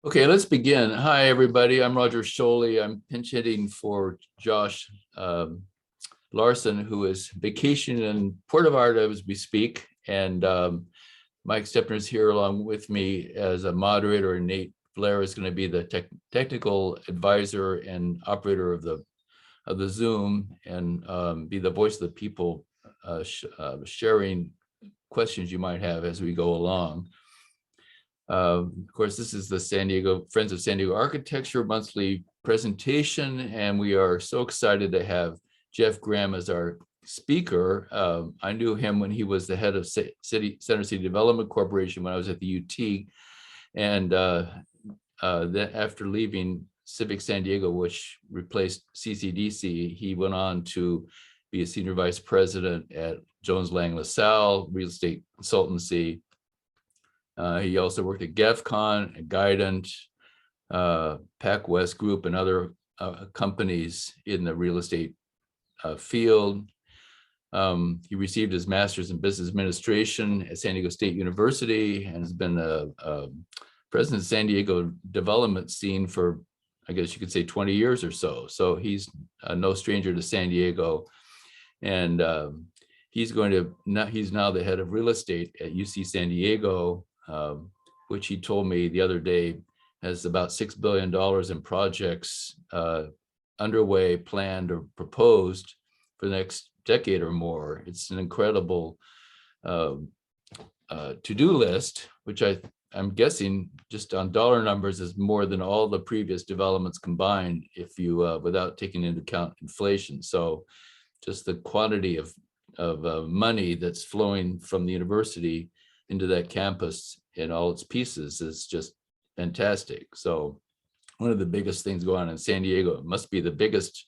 Okay, let's begin. Hi, everybody. I'm Roger Scholey. I'm pinch hitting for Josh Larson, who is vacationing in Puerto Vallarta as we speak. And Mike Stepner is here along with me as a moderator, and Nate Blair is going to be the technical advisor and operator of the Zoom, and be the voice of the people, sharing questions you might have as we go along. Of course, this is the Friends of San Diego Architecture monthly presentation, and we are so excited to have Jeff Graham as our speaker. I knew him when he was the head of Center City Development Corporation when I was at the UT, and then after leaving Civic San Diego, which replaced CCDC, he went on to be a senior vice president at Jones Lang LaSalle Real Estate Consultancy. He also worked at GAFCON, at Guidant, PacWest Group, and other companies in the real estate field. He received his master's in business administration at San Diego State University and has been a president of San Diego development scene for, I guess you could say, 20 years or so. So he's no stranger to San Diego. And he's now the head of real estate at UC San Diego, which he told me the other day has about $6 billion in projects underway, planned, or proposed for the next decade or more. It's an incredible to-do list, which I'm guessing just on dollar numbers is more than all the previous developments combined, if you without taking into account inflation. So just the quantity of money that's flowing from the university into that campus in all its pieces is just fantastic. So one of the biggest things going on in San Diego, it must be the biggest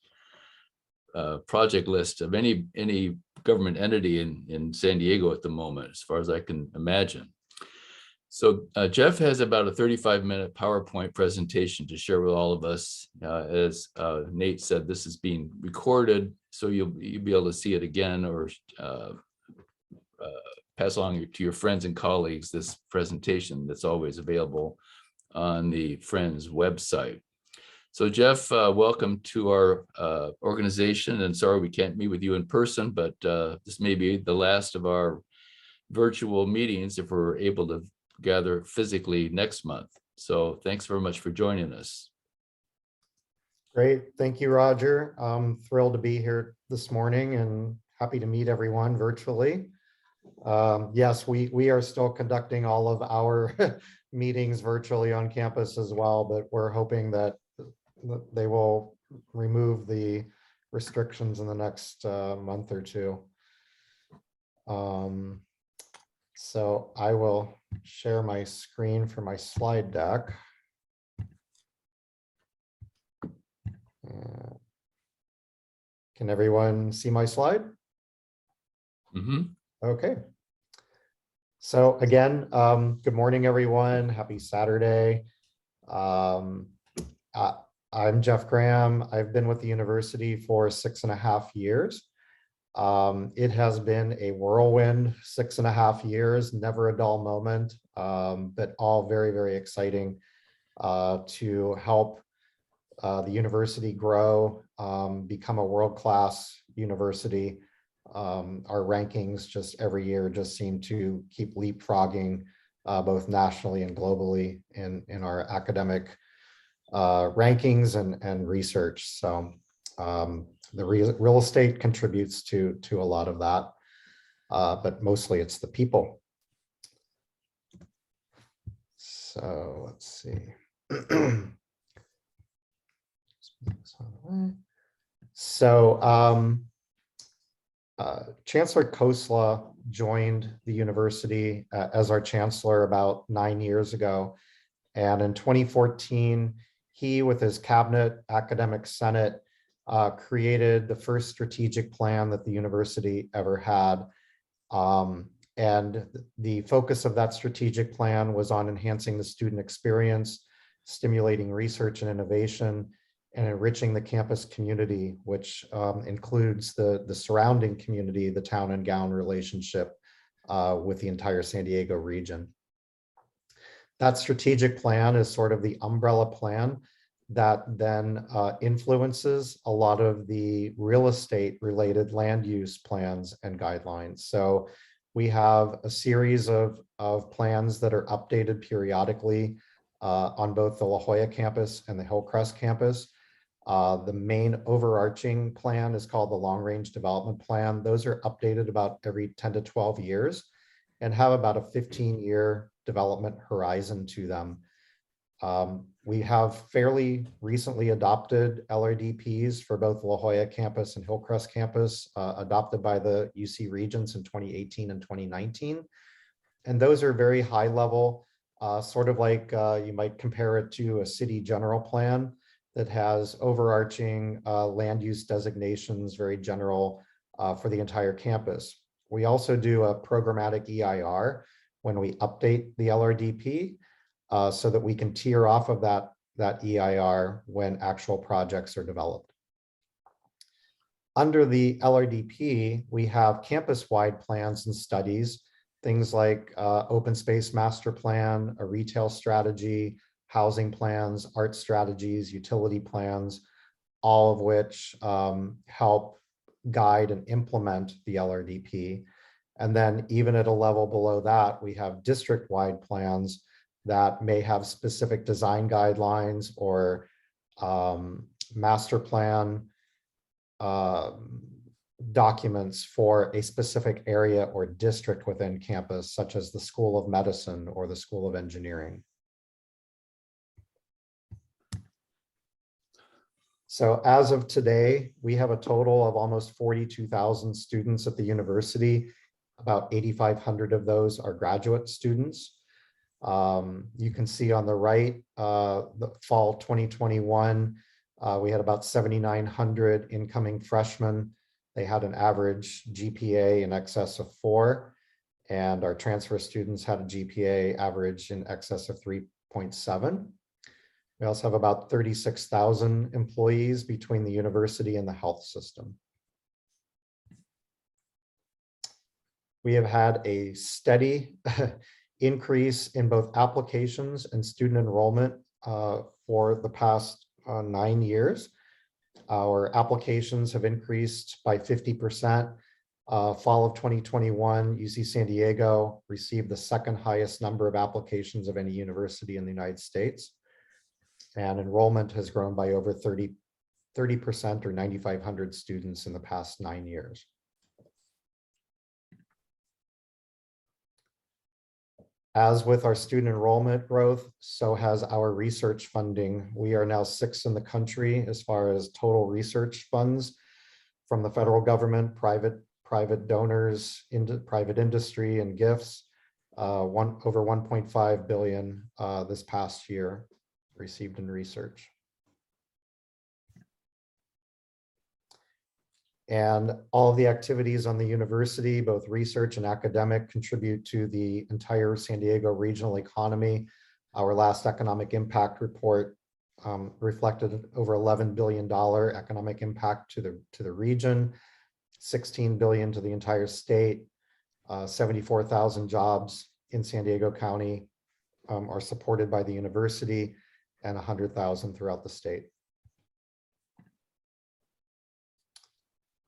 project list of any government entity in San Diego at the moment, as far as I can imagine. So Jeff has about a 35-minute PowerPoint presentation to share with all of us. As Nate said, this is being recorded, so you'll be able to see it again, or pass along to your friends and colleagues this presentation that's always available on the Friends website. So Jeff, welcome to our organization, and sorry we can't meet with you in person, but this may be the last of our virtual meetings if we're able to gather physically next month. So thanks very much for joining us. Great, thank you, Roger. I'm thrilled to be here this morning and happy to meet everyone virtually. Yes, we are still conducting all of our meetings virtually on campus as well, but we're hoping that they will remove the restrictions in the next month or two. So I will share my screen for my slide deck. Can everyone see my slide? Mm-hmm. Okay. So again, good morning, everyone. Happy Saturday. I'm Jeff Graham. I've been with the university for 6.5 years. It has been a whirlwind 6.5 years, never a dull moment, but all very, very exciting to help the university grow, become a world-class university. Our rankings just every year just seem to keep leapfrogging both nationally and globally in our academic rankings and research. So the real estate contributes to a lot of that, but mostly it's the people. So let's see. So Chancellor Khosla joined the university as our chancellor about 9 years ago. And in 2014, he, with his cabinet, academic senate, created the first strategic plan that the university ever had. And the focus of that strategic plan was on enhancing the student experience, stimulating research and innovation, and enriching the campus community, which includes the surrounding community, the town and gown relationship with the entire San Diego region. That strategic plan is sort of the umbrella plan that then influences a lot of the real estate related land use plans and guidelines. So we have a series of plans that are updated periodically on both the La Jolla campus and the Hillcrest campus. The main overarching plan is called the Long Range Development Plan. Those are updated about every 10 to 12 years and have about a 15-year development horizon to them. We have fairly recently adopted LRDPs for both La Jolla campus and Hillcrest campus, adopted by the UC Regents in 2018 and 2019. And those are very high level, sort of like you might compare it to a city general plan that has overarching land use designations, very general for the entire campus. We also do a programmatic EIR when we update the LRDP so that we can tier off of that EIR when actual projects are developed. Under the LRDP, we have campus-wide plans and studies, things like open space master plan, a retail strategy, housing plans, art strategies, utility plans, all of which help guide and implement the LRDP. And then even at a level below that, we have district-wide plans that may have specific design guidelines or master plan documents for a specific area or district within campus, such as the School of Medicine or the School of Engineering. So as of today, we have a total of almost 42,000 students at the university. About 8,500 of those are graduate students. You can see on the right, the fall 2021, we had about 7,900 incoming freshmen. They had an average GPA in excess of 4, and our transfer students had a GPA average in excess of 3.7. We also have about 36,000 employees between the university and the health system. We have had a steady increase in both applications and student enrollment for the past 9 years. Our applications have increased by 50%. Fall of 2021, UC San Diego received the second highest number of applications of any university in the United States. And enrollment has grown by over 30% or 9,500 students in the past 9 years. As with our student enrollment growth, so has our research funding. We are now 6th in the country as far as total research funds from the federal government, private donors, into private industry and gifts. Over 1.5 billion this past year received in research. And all of the activities on the university, both research and academic, contribute to the entire San Diego regional economy. Our last economic impact report reflected over $11 billion economic impact to the region, 16 billion to the entire state, 74,000 jobs in San Diego County are supported by the university, and 100,000 throughout the state.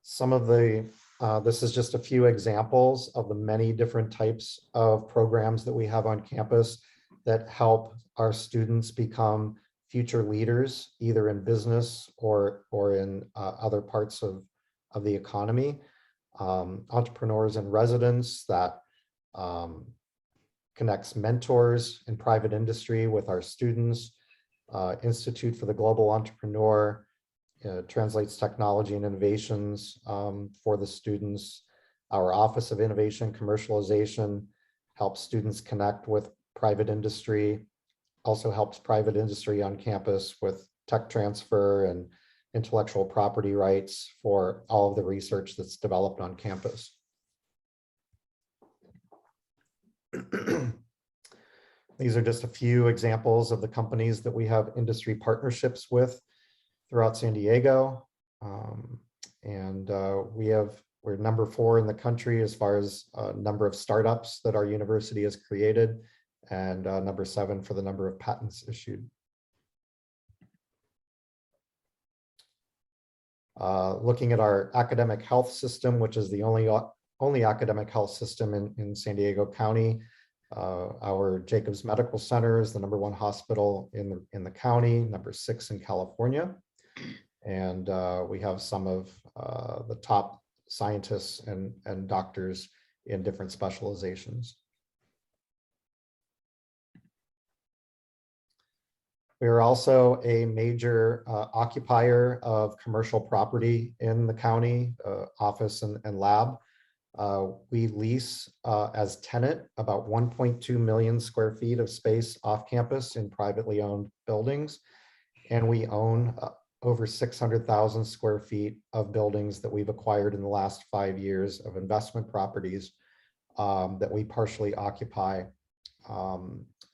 Some of the, this is just a few examples of the many different types of programs that we have on campus that help our students become future leaders, either in business or in other parts of the economy. Entrepreneurs in residence that connects mentors in private industry with our students. Institute for the Global Entrepreneur translates technology and innovations for the students. Our Office of Innovation Commercialization helps students connect with private industry, also helps private industry on campus with tech transfer and intellectual property rights for all of the research that's developed on campus. These are just a few examples of the companies that we have industry partnerships with throughout San Diego. We're number 4 in the country as far as number of startups that our university has created, and number 7 for the number of patents issued. Looking at our academic health system, which is the only academic health system in San Diego County. Our Jacobs Medical Center is the #1 hospital in the county, number 6 in California. And we have some of the top scientists and doctors in different specializations. We are also a major occupier of commercial property in the county, office and lab. We lease as tenant about 1.2 million square feet of space off campus in privately owned buildings. And we own over 600,000 square feet of buildings that we've acquired in the last 5 years of investment properties that we partially occupy.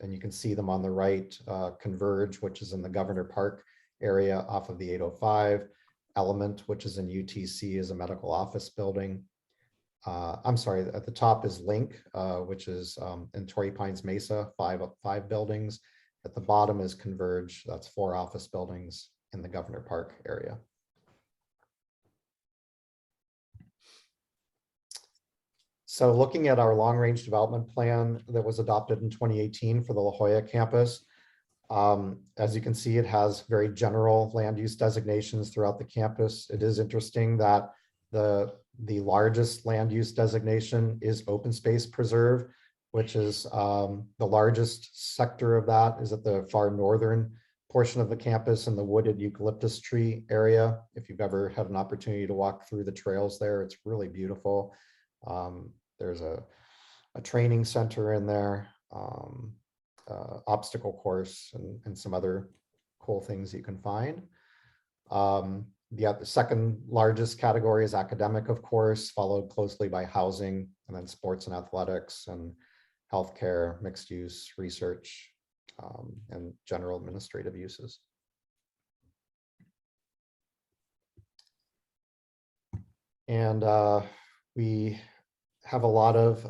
And you can see them on the right, Converge, which is in the Governor Park area off of the 805. Element, which is in UTC, is a medical office building. I'm sorry, at the top is Link, which is in Torrey Pines Mesa, five buildings. At the bottom is Converge, that's 4 office buildings in the Governor Park area. So looking at our long-range development plan that was adopted in 2018 for the La Jolla campus, as you can see, it has very general land use designations throughout the campus. It is interesting that the largest land use designation is open space preserve, which is the largest sector of that is at the far northern portion of the campus in the wooded eucalyptus tree area. If you've ever had an opportunity to walk through the trails there, it's really beautiful. There's a training center in there, obstacle course, and some other cool things you can find. The second largest category is academic, of course, followed closely by housing, and then sports and athletics, and healthcare, mixed use, research, and general administrative uses. And we have a lot of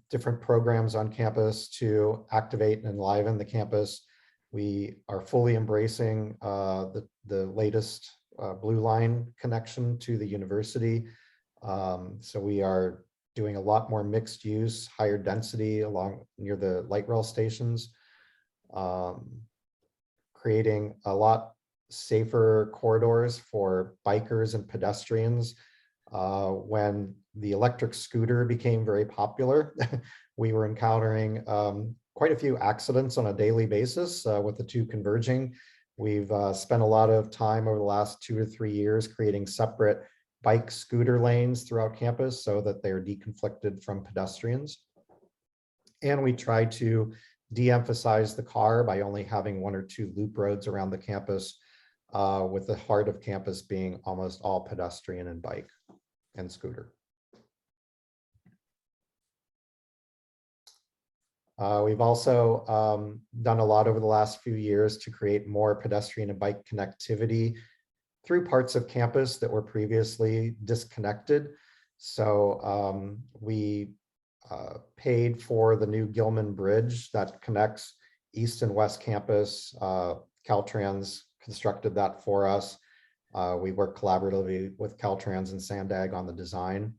different programs on campus to activate and enliven the campus. We are fully embracing the latest Blue Line connection to the university. So we are doing a lot more mixed use, higher density along near the light rail stations, creating a lot safer corridors for bikers and pedestrians. When the electric scooter became very popular, we were encountering quite a few accidents on a daily basis with the two converging. We've spent a lot of time over the last 2 or 3 years creating separate bike scooter lanes throughout campus so that they're deconflicted from pedestrians. And we try to de-emphasize the car by only having 1 or 2 loop roads around the campus, with the heart of campus being almost all pedestrian and bike and scooter. We've also done a lot over the last few years to create more pedestrian and bike connectivity through parts of campus that were previously disconnected. So we paid for the new Gilman Bridge that connects East and West Campus. Caltrans constructed that for us. We worked collaboratively with Caltrans and Sandag on the design.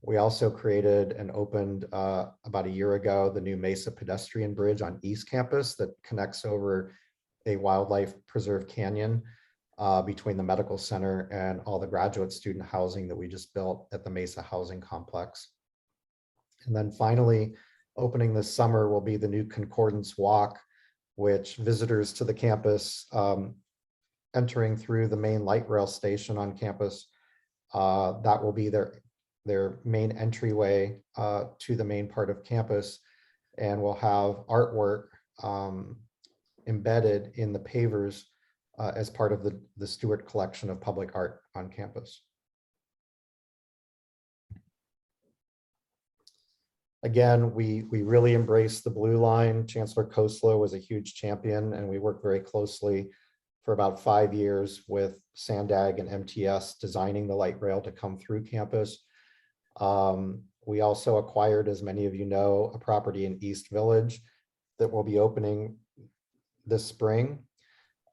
We also created and opened about a year ago the new Mesa Pedestrian Bridge on East Campus that connects over a wildlife preserve canyon between the medical center and all the graduate student housing that we just built at the Mesa Housing complex. And then finally, opening this summer will be the new Concordance Walk, which visitors to the campus entering through the main light rail station on campus, that will be their main entryway to the main part of campus, and will have artwork embedded in the pavers as part of the Stewart Collection of public art on campus. Again, we really embrace the Blue Line. Chancellor Koslow was a huge champion, and we worked very closely for about 5 years with Sandag and MTS designing the light rail to come through campus. We also acquired, as many of you know, a property in East Village that will be opening this spring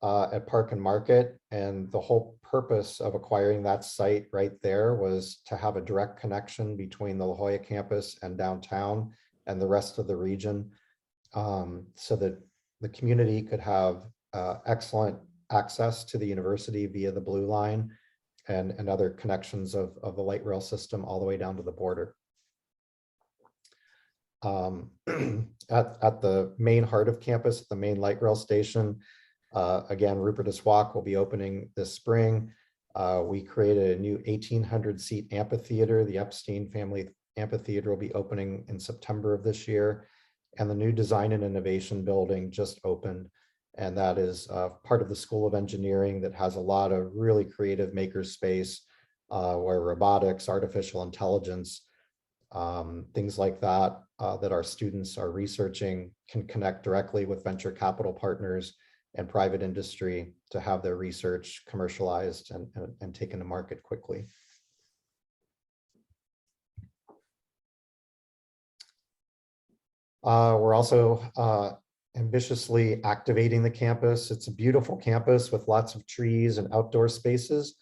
at Park and Market. And the whole purpose of acquiring that site right there was to have a direct connection between the La Jolla campus and downtown and the rest of the region, so that the community could have excellent access to the university via the Blue Line and other connections of the light rail system all the way down to the border. At the main heart of campus, the main light rail station, again, Rupertus Walk will be opening this spring. We created a new 1,800 seat amphitheater. The Epstein Family Amphitheater will be opening in September of this year. And the new Design and Innovation building just opened. And that is part of the School of Engineering that has a lot of really creative maker space where robotics, artificial intelligence, things like that, that our students are researching can connect directly with venture capital partners and private industry to have their research commercialized and taken to market quickly. We're also ambitiously activating the campus. It's a beautiful campus with lots of trees and outdoor spaces,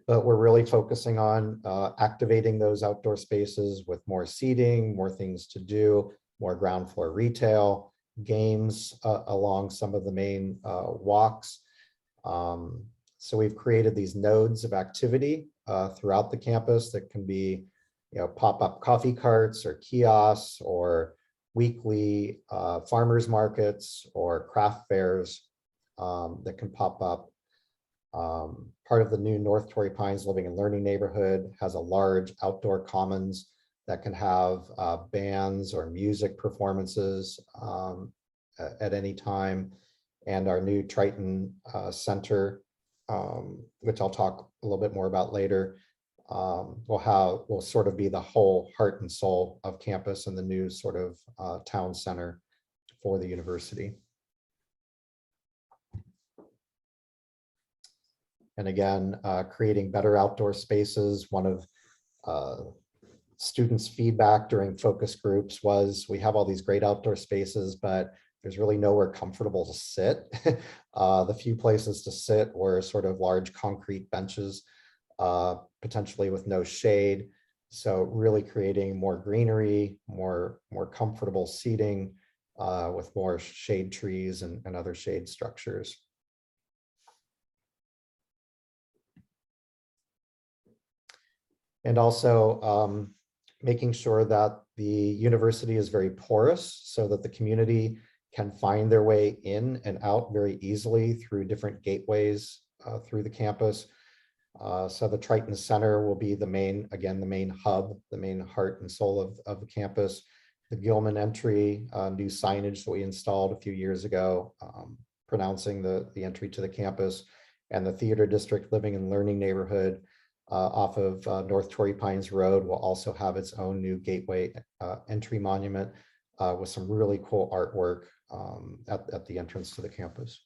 but we're really focusing on activating those outdoor spaces with more seating, more things to do, more ground floor retail, games along some of the main walks. So we've created these nodes of activity throughout the campus that can be, pop-up coffee carts or kiosks or weekly farmers markets or craft fairs that can pop up. Part of the new North Torrey Pines Living and Learning neighborhood has a large outdoor commons that can have bands or music performances at any time. And our new Triton Center, which I'll talk a little bit more about later, will sort of be the whole heart and soul of campus and the new sort of town center for the university. And again, creating better outdoor spaces. One of students' feedback during focus groups was, we have all these great outdoor spaces, but there's really nowhere comfortable to sit. The few places to sit were sort of large concrete benches, potentially with no shade. So really creating more greenery, more comfortable seating with more shade trees and other shade structures. And also making sure that the university is very porous so that the community can find their way in and out very easily through different gateways through the campus. So the Triton Center will be the main hub, the main heart and soul of the campus. The Gilman entry, new signage that we installed a few years ago, pronouncing the entry to the campus, and the Theater District Living and Learning neighborhood off of North Torrey Pines Road will also have its own new gateway entry monument with some really cool artwork at the entrance to the campus.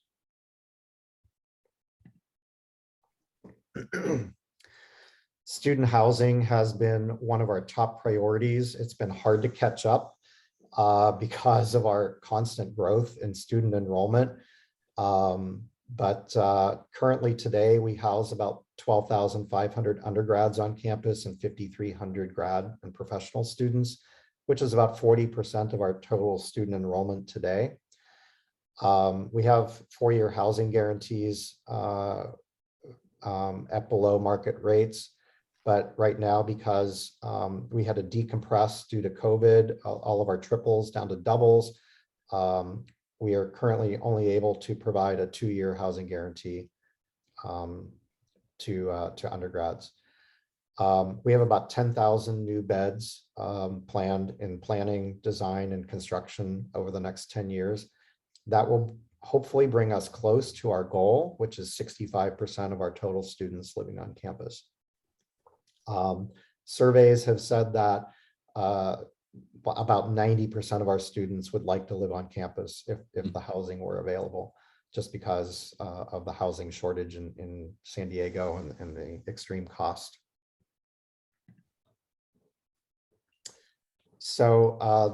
Student housing has been one of our top priorities. It's been hard to catch up because of our constant growth in student enrollment. But currently today we house about 12,500 undergrads on campus and 5,300 grad and professional students, which is about 40% of our total student enrollment today. We have 4-year housing guarantees at below market rates. But right now, because we had to decompress due to COVID, all of our triples down to doubles, we are currently only able to provide a 2-year housing guarantee to undergrads. We have about 10,000 new beds planned in planning, design, and construction over the next 10 years. That will hopefully bring us close to our goal, which is 65% of our total students living on campus. Surveys have said that about 90% of our students would like to live on campus if the housing were available, just because of the housing shortage in San Diego and the extreme cost.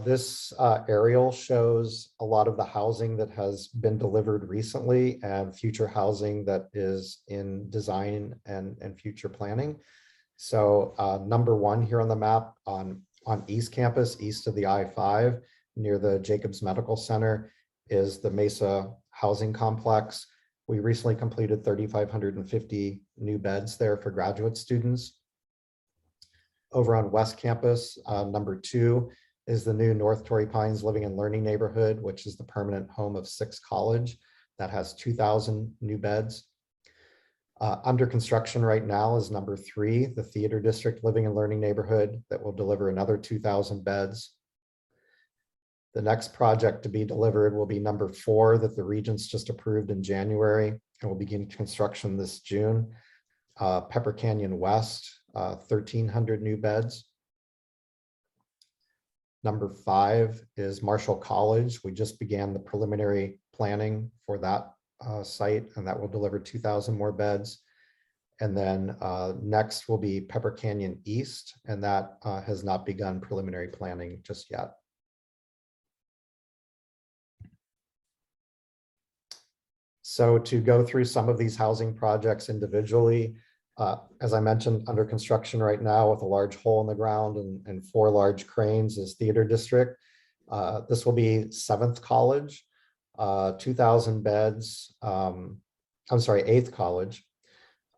This aerial shows a lot of the housing that has been delivered recently and future housing that is in design and future planning. So number one here on the map on East Campus, east of the I-5, near the Jacobs Medical Center, is the Mesa Housing Complex. We recently completed 3,550 new beds there for graduate students. Over on West Campus, number two is the new North Torrey Pines Living and Learning Neighborhood, which is the permanent home of Six College. That has 2,000 new beds. Under construction right now is number three, the Theater District Living and Learning Neighborhood, that will deliver another 2,000 beds. The next project to be delivered will be number four that the Regents just approved in January and will begin construction this June. Pepper Canyon West, 1,300 new beds. Number five is Marshall College. We just began the preliminary planning for that site, and that will deliver 2,000 more beds. And then next will be Pepper Canyon East, and that has not begun preliminary planning just yet. So to go through some of these housing projects individually, as I mentioned, under construction right now with a large hole in the ground and 4 large cranes is Theater District. This will be 7th College, 2,000 beds. I'm sorry, 8th College.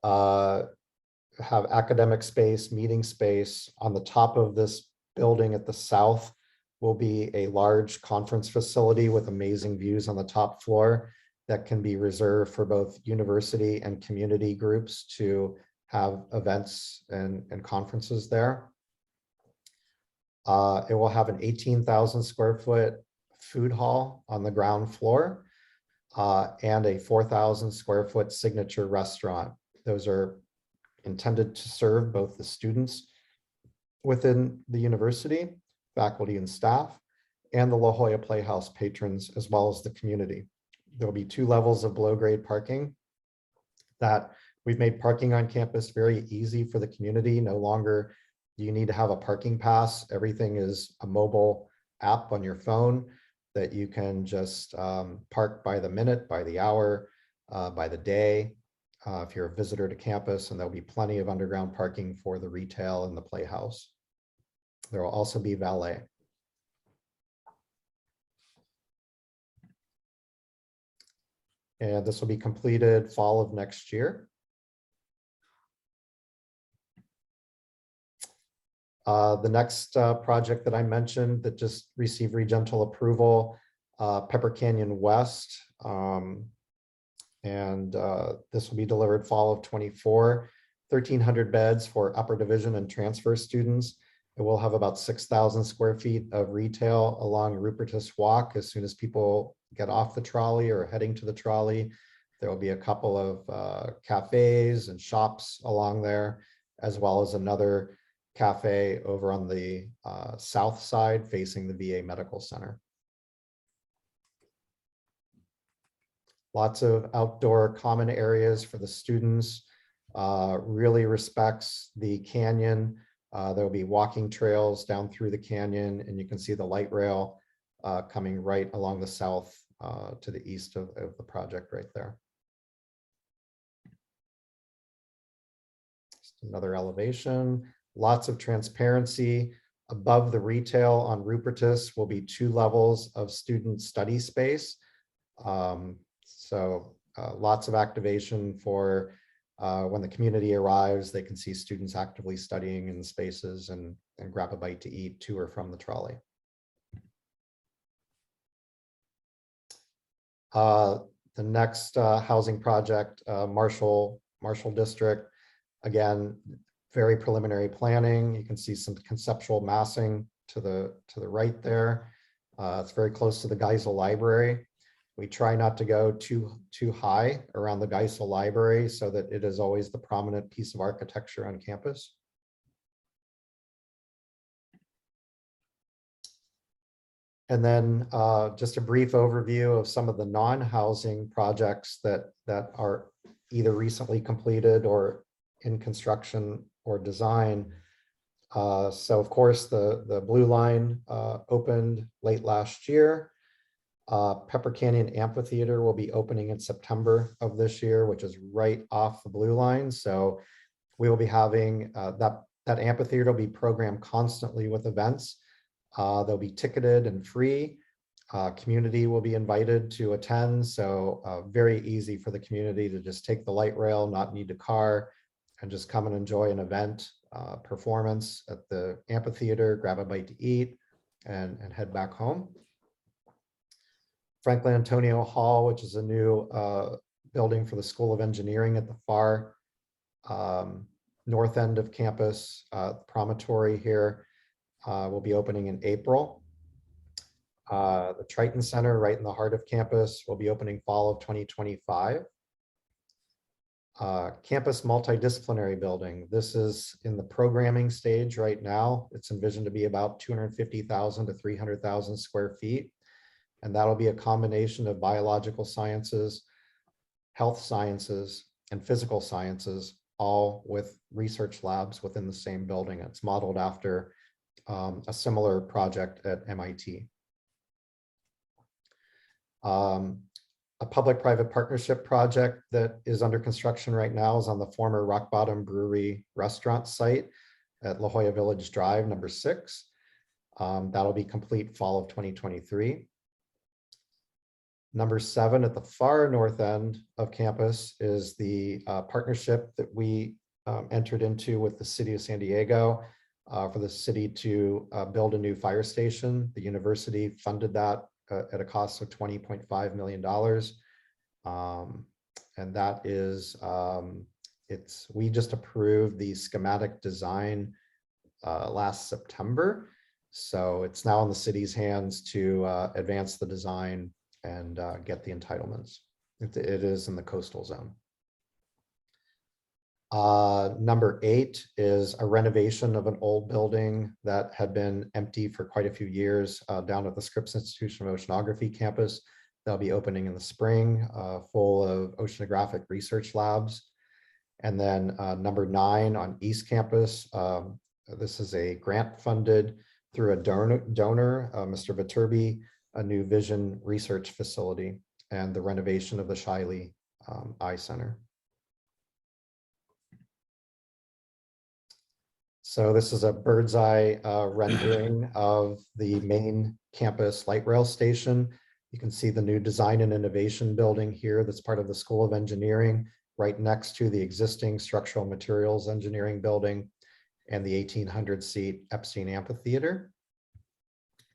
Have academic space, meeting space. On the top of this building at the south will be a large conference facility with amazing views on the top floor that can be reserved for both university and community groups to have events and conferences there. It will have an 18,000 square foot food hall on the ground floor and a 4,000 square foot signature restaurant. Those are intended to serve both the students within the university, faculty and staff, and the La Jolla Playhouse patrons, as well as the community. There'll be 2 levels of below grade parking. That we've made parking on campus very easy for the community. No longer do you need to have a parking pass. Everything is a mobile app on your phone that you can just park by the minute, by the hour, by the day, if you're a visitor to campus, and there'll be plenty of underground parking for the retail and the playhouse. There will also be valet. And this will be completed fall of next year. The next project that I mentioned that just received Regental approval, Pepper Canyon West. This will be delivered fall of 24, 1,300 beds for upper division and transfer students. It will have about 6,000 square feet of retail along Rupertus Walk. As soon as people get off the trolley or heading to the trolley, there will be a couple of cafes and shops along there, as well as another cafe over on the south side facing the VA Medical Center. Lots of outdoor common areas for the students. Really respects the canyon. There'll be walking trails down through the canyon, and you can see the light rail coming right along the south to the east of the project right there. Just another elevation. Lots of transparency. Above the retail on Rupertus will be 2 levels of student study space. Lots of activation for when the community arrives, they can see students actively studying in the spaces and grab a bite to eat to or from the trolley. The next housing project, Marshall District, again, very preliminary planning. You can see some conceptual massing to the right there. It's very close to the Geisel Library. We try not to go too high around the Geisel Library so that it is always the prominent piece of architecture on campus. And then just a brief overview of some of the non-housing projects that are either recently completed or in construction or design. So of course, the Blue Line opened late last year. Pepper Canyon Amphitheater will be opening in September of this year, which is right off the Blue Line. So we will be having that amphitheater will be programmed constantly with events. They'll be ticketed and free. Community will be invited to attend. So very easy for the community to just take the light rail, not need a car, and just come and enjoy an event performance at the amphitheater, grab a bite to eat, and head back home. Franklin Antonio Hall, which is a new building for the School of Engineering at the far north end of campus, promontory here, will be opening in April. The Triton Center, right in the heart of campus, will be opening fall of 2025. Campus multidisciplinary building. This is in the programming stage right now. It's envisioned to be about 250,000 to 300,000 square feet. And that'll be a combination of biological sciences, health sciences, and physical sciences, all with research labs within the same building. It's modeled after a similar project at MIT. A public-private partnership project that is under construction right now is on the former Rock Bottom Brewery restaurant site at La Jolla Village Drive, number 6. That'll be complete fall of 2023. Number 7 at the far north end of campus is the partnership that we entered into with the city of San Diego for the city to build a new fire station. The university funded that at a cost of $20.5 million. And that is, we just approved the schematic design last September. So it's now in the city's hands to advance the design and get the entitlements. It is in the coastal zone. Number 8 is a renovation of an old building that had been empty for quite a few years down at the Scripps Institution of Oceanography campus. They'll be opening in the spring, full of oceanographic research labs. And then number 9 on East Campus, this is a grant funded through a donor, Mr. Viterbi, a new vision research facility and the renovation of the Shiley Eye Center. So this is a bird's eye rendering of the main campus light rail station. You can see the new design and innovation building here that's part of the School of Engineering, right next to the existing structural materials engineering building and the 1,800-seat Epstein Amphitheater.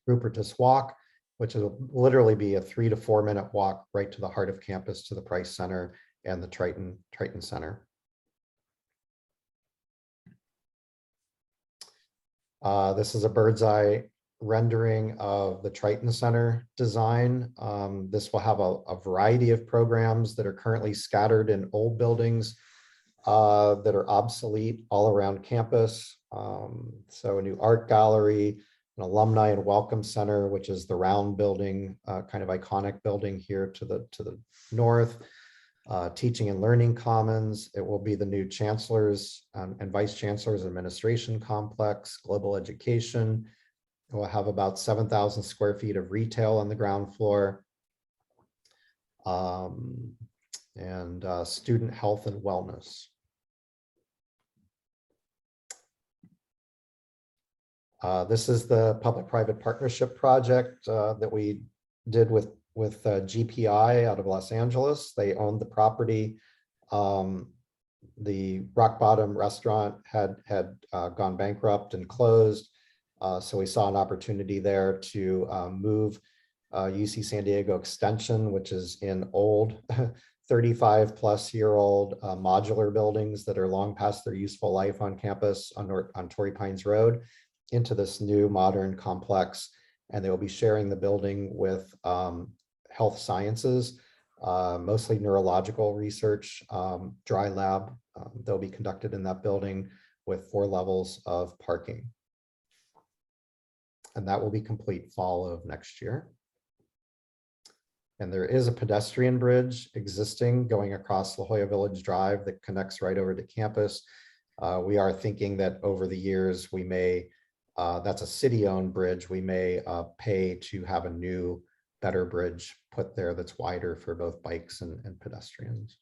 Rupertus Walk, which will literally be a 3 to 4 minute walk right to the heart of campus to the Price Center and the Triton Center. This is a bird's eye rendering of the Triton Center design. This will have a variety of programs that are currently scattered in old buildings that are obsolete all around campus. So a new art gallery, an alumni and welcome center, which is the round building, kind of iconic building here to the north. Teaching and learning commons. It will be the new chancellors and vice chancellors administration complex, global education. It will have about 7,000 square feet of retail on the ground floor, and student health and wellness. This is the public-private partnership project that we did with GPI out of Los Angeles. They owned the property. The Rock Bottom restaurant had gone bankrupt and closed. So we saw an opportunity there to move UC San Diego Extension, which is in old 35-plus-year-old modular buildings that are long past their useful life on campus on Torrey Pines Road, into this new modern complex. And they will be sharing the building with health sciences, mostly neurological research, dry lab. They'll be conducted in that building with 4 levels of parking. And that will be complete fall of next year. And there is a pedestrian bridge existing going across La Jolla Village Drive that connects right over to campus. We are thinking that over the years, we may, that's a city-owned bridge, we may pay to have a new, better bridge put there that's wider for both bikes and pedestrians.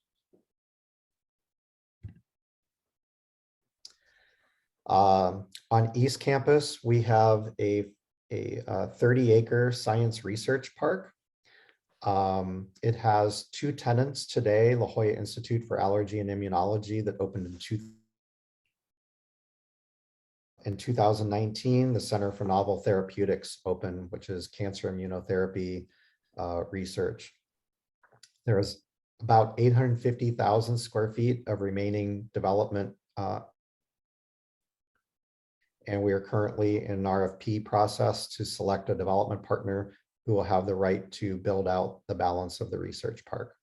On East Campus, we have a 30-acre science research park. It has 2 tenants today, La Jolla Institute for Allergy and Immunology, that opened in 2019. The Center for Novel Therapeutics opened, which is cancer immunotherapy research. There's about 850,000 square feet of remaining development, and we are currently in an RFP process to select a development partner who will have the right to build out the balance of the research park.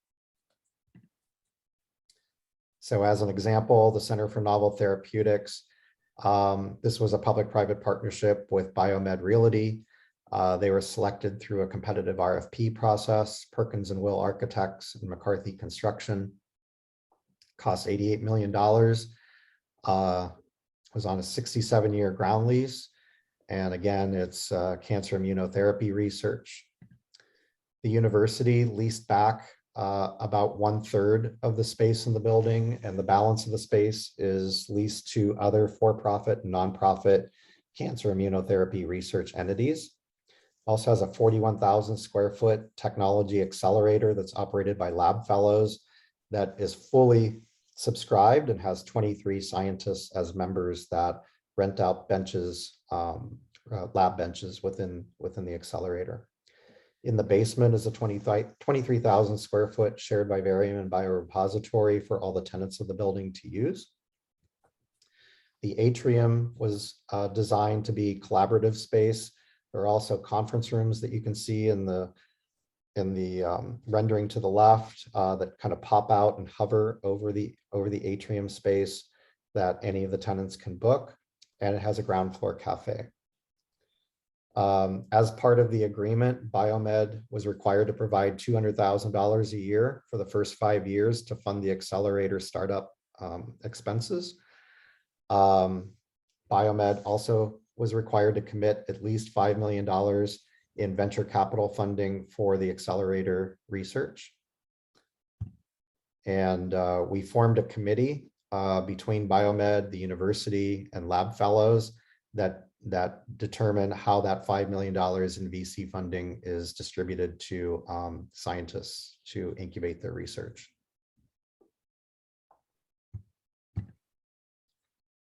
So as an example, the Center for Novel Therapeutics, this was a public-private partnership with Biomed Realty. They were selected through a competitive RFP process. Perkins and Will Architects and McCarthy Construction. Cost $88 million. Was on a 67-year ground lease. And again, it's cancer immunotherapy research. The university leased back about 1/3 of the space in the building, and the balance of the space is leased to other for-profit and nonprofit cancer immunotherapy research entities. Also has a 41,000 square foot technology accelerator that's operated by lab fellows that is fully subscribed and has 23 scientists as members that rent out benches, lab benches within the accelerator. In the basement is a 23,000 square foot shared vivarium and biorepository for all the tenants of the building to use. The atrium was designed to be collaborative space. There are also conference rooms that you can see in the rendering to the left that kind of pop out and hover over the atrium space that any of the tenants can book, and it has a ground floor cafe. As part of the agreement, Biomed was required to provide $200,000 a year for the first 5 years to fund the accelerator startup expenses. Biomed also was required to commit at least $5 million in venture capital funding for the accelerator research. And we formed a committee between Biomed, the university, and lab fellows that determine how that $5 million in VC funding is distributed to scientists to incubate their research.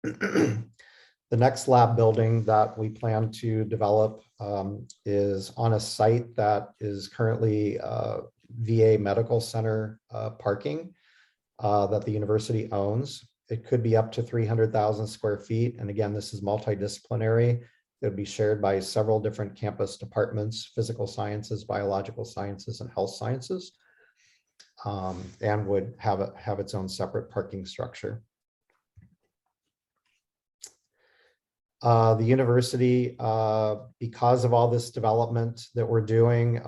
The next lab building that we plan to develop is on a site that is currently VA Medical Center parking that the university owns. It could be up to 300,000 square feet. And again, this is multidisciplinary. It would be shared by several different campus departments: physical sciences, biological sciences, and health sciences, and would have its own separate parking structure. The university, because of all this development that we're doing,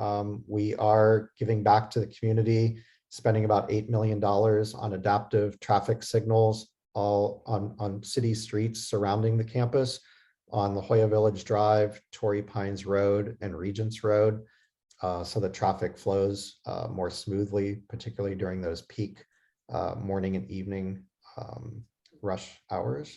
we are giving back to the community, spending about $8 million on adaptive traffic signals all on city streets surrounding the campus, on La Jolla Village Drive, Torrey Pines Road, and Regents Road, so that traffic flows more smoothly, particularly during those peak morning and evening rush hours.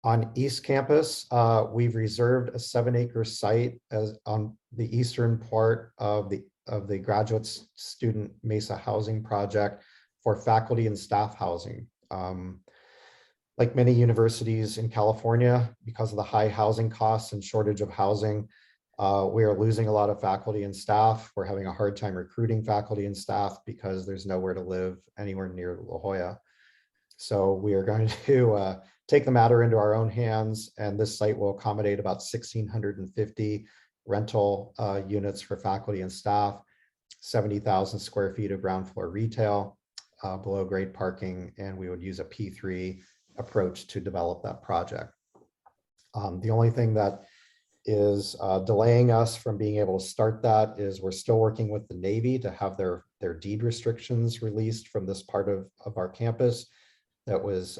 On East Campus, we've reserved a 7-acre site as on the eastern part of the graduate student Mesa Housing project for faculty and staff housing. Like many universities in California, because of the high housing costs and shortage of housing, we are losing a lot of faculty and staff. We're having a hard time recruiting faculty and staff because there's nowhere to live anywhere near La Jolla. So we are going to take the matter into our own hands, and this site will accommodate about 1,650 rental units for faculty and staff, 70,000 square feet of ground floor retail, below grade parking, and we would use a P3 approach to develop that project. The only thing that is delaying us from being able to start that is we're still working with the Navy to have their their deed restrictions released from this part of our campus that was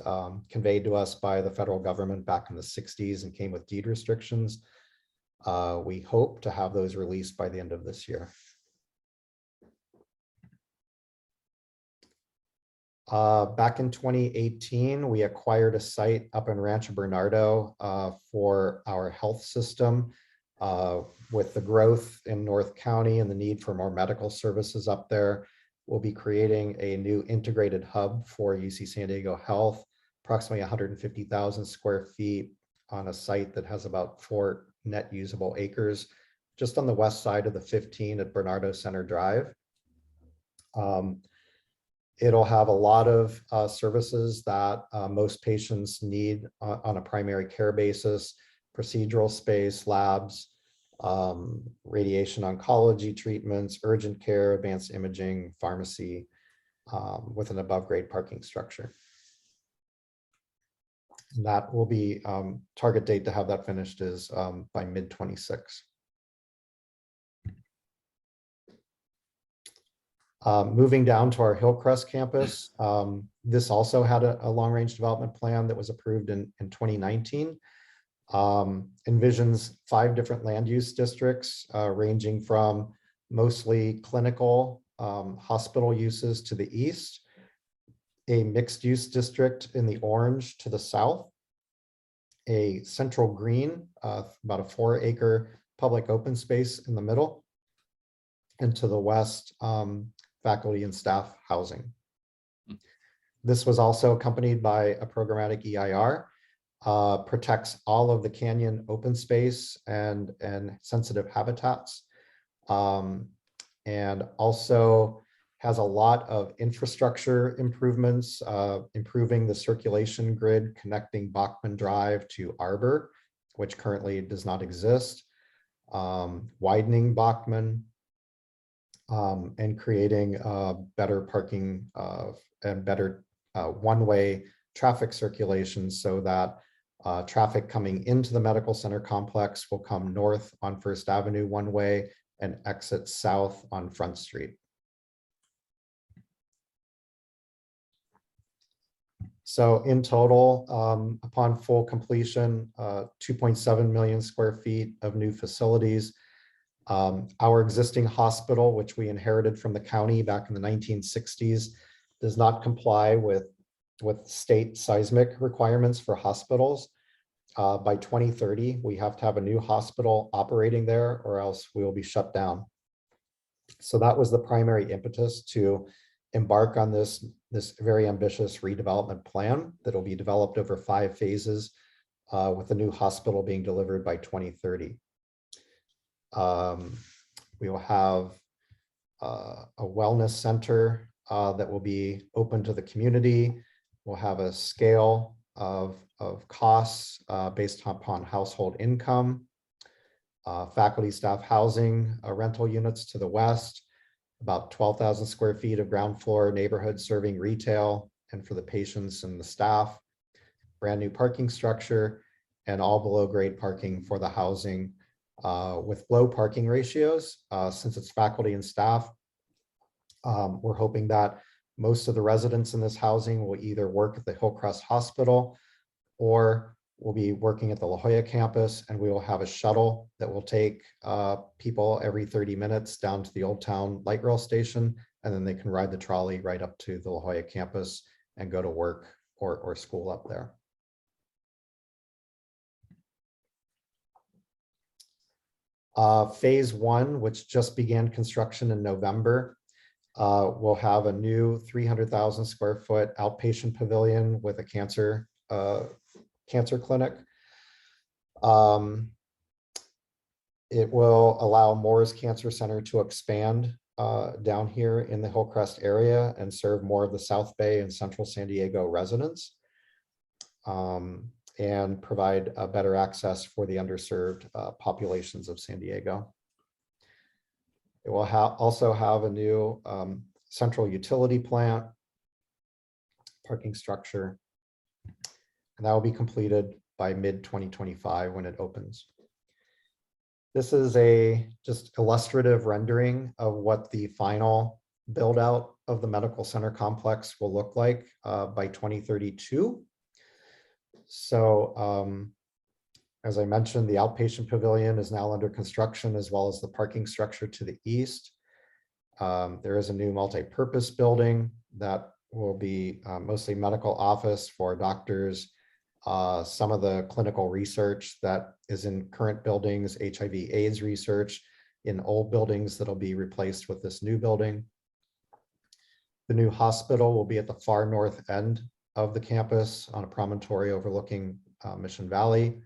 conveyed to us by the federal government back in the 60s and came with deed restrictions. We hope to have those released by the end of this year. Back in 2018, we acquired a site up in Rancho Bernardo for our health system. With the growth in North County and the need for more medical services up there, we'll be creating a new integrated hub for UC San Diego Health, approximately 150,000 square feet on a site that has about 4 net usable acres, just on the west side of the 15 at Bernardo Center Drive. It'll have a lot of services that most patients need on a primary care basis: procedural space, labs, radiation oncology treatments, urgent care, advanced imaging, pharmacy, with an above grade parking structure. And that will be target date to have that finished is by mid-26. Moving down to our Hillcrest campus, this also had a long-range development plan that was approved in 2019. Envisions 5 different land use districts, ranging from mostly clinical hospital uses to the east, a mixed use district in the orange to the south, a central green, about a 4-acre public open space in the middle, and to the west, faculty and staff housing. This was also accompanied by a programmatic EIR, protects all of the canyon open space and sensitive habitats, and also has a lot of infrastructure improvements, improving the circulation grid connecting Bachman Drive to Arbor, which currently does not exist, widening Bachman, and creating better parking and better one-way traffic circulation so that traffic coming into the medical center complex will come north on First Avenue one way and exit south on Front Street. So in total, upon full completion, 2.7 million square feet of new facilities. Our existing hospital, which we inherited from the county back in the 1960s, does not comply with state seismic requirements for hospitals. By 2030, we have to have a new hospital operating there or else we will be shut down. So that was the primary impetus to embark on this very ambitious redevelopment plan that will be developed over 5 phases, with the new hospital being delivered by 2030. We will have a wellness center that will be open to the community. We'll have a scale of costs based upon household income, faculty staff housing, rental units to the west, about 12,000 square feet of ground floor neighborhood serving retail and for the patients and the staff, brand new parking structure, and all below grade parking for the housing with low parking ratios. Since it's faculty and staff, we're hoping that most of the residents in this housing will either work at the Hillcrest Hospital or will be working at the La Jolla campus, and we will have a shuttle that will take people every 30 minutes down to the Old Town light rail station, and then they can ride the trolley right up to the La Jolla campus and go to work or school up there. Phase 1, which just began construction in November, will have a new 300,000 square foot outpatient pavilion with a cancer clinic. It will allow Moore's Cancer Center to expand down here in the Hillcrest area and serve more of the South Bay and Central San Diego residents, and provide better access for the underserved populations of San Diego. It will also have a new central utility plant, parking structure, and that will be completed by mid-2025 when it opens. This is a just illustrative rendering of what the final build out of the medical center complex will look like by 2032. So as I mentioned, the outpatient pavilion is now under construction, as well as the parking structure to the east. There is a new multi-purpose building that will be mostly medical office for doctors. Some of the clinical research that is in current buildings, HIV/AIDS research in old buildings that'll be replaced with this new building. The new hospital will be at the far north end of the campus on a promontory overlooking Mission Valley.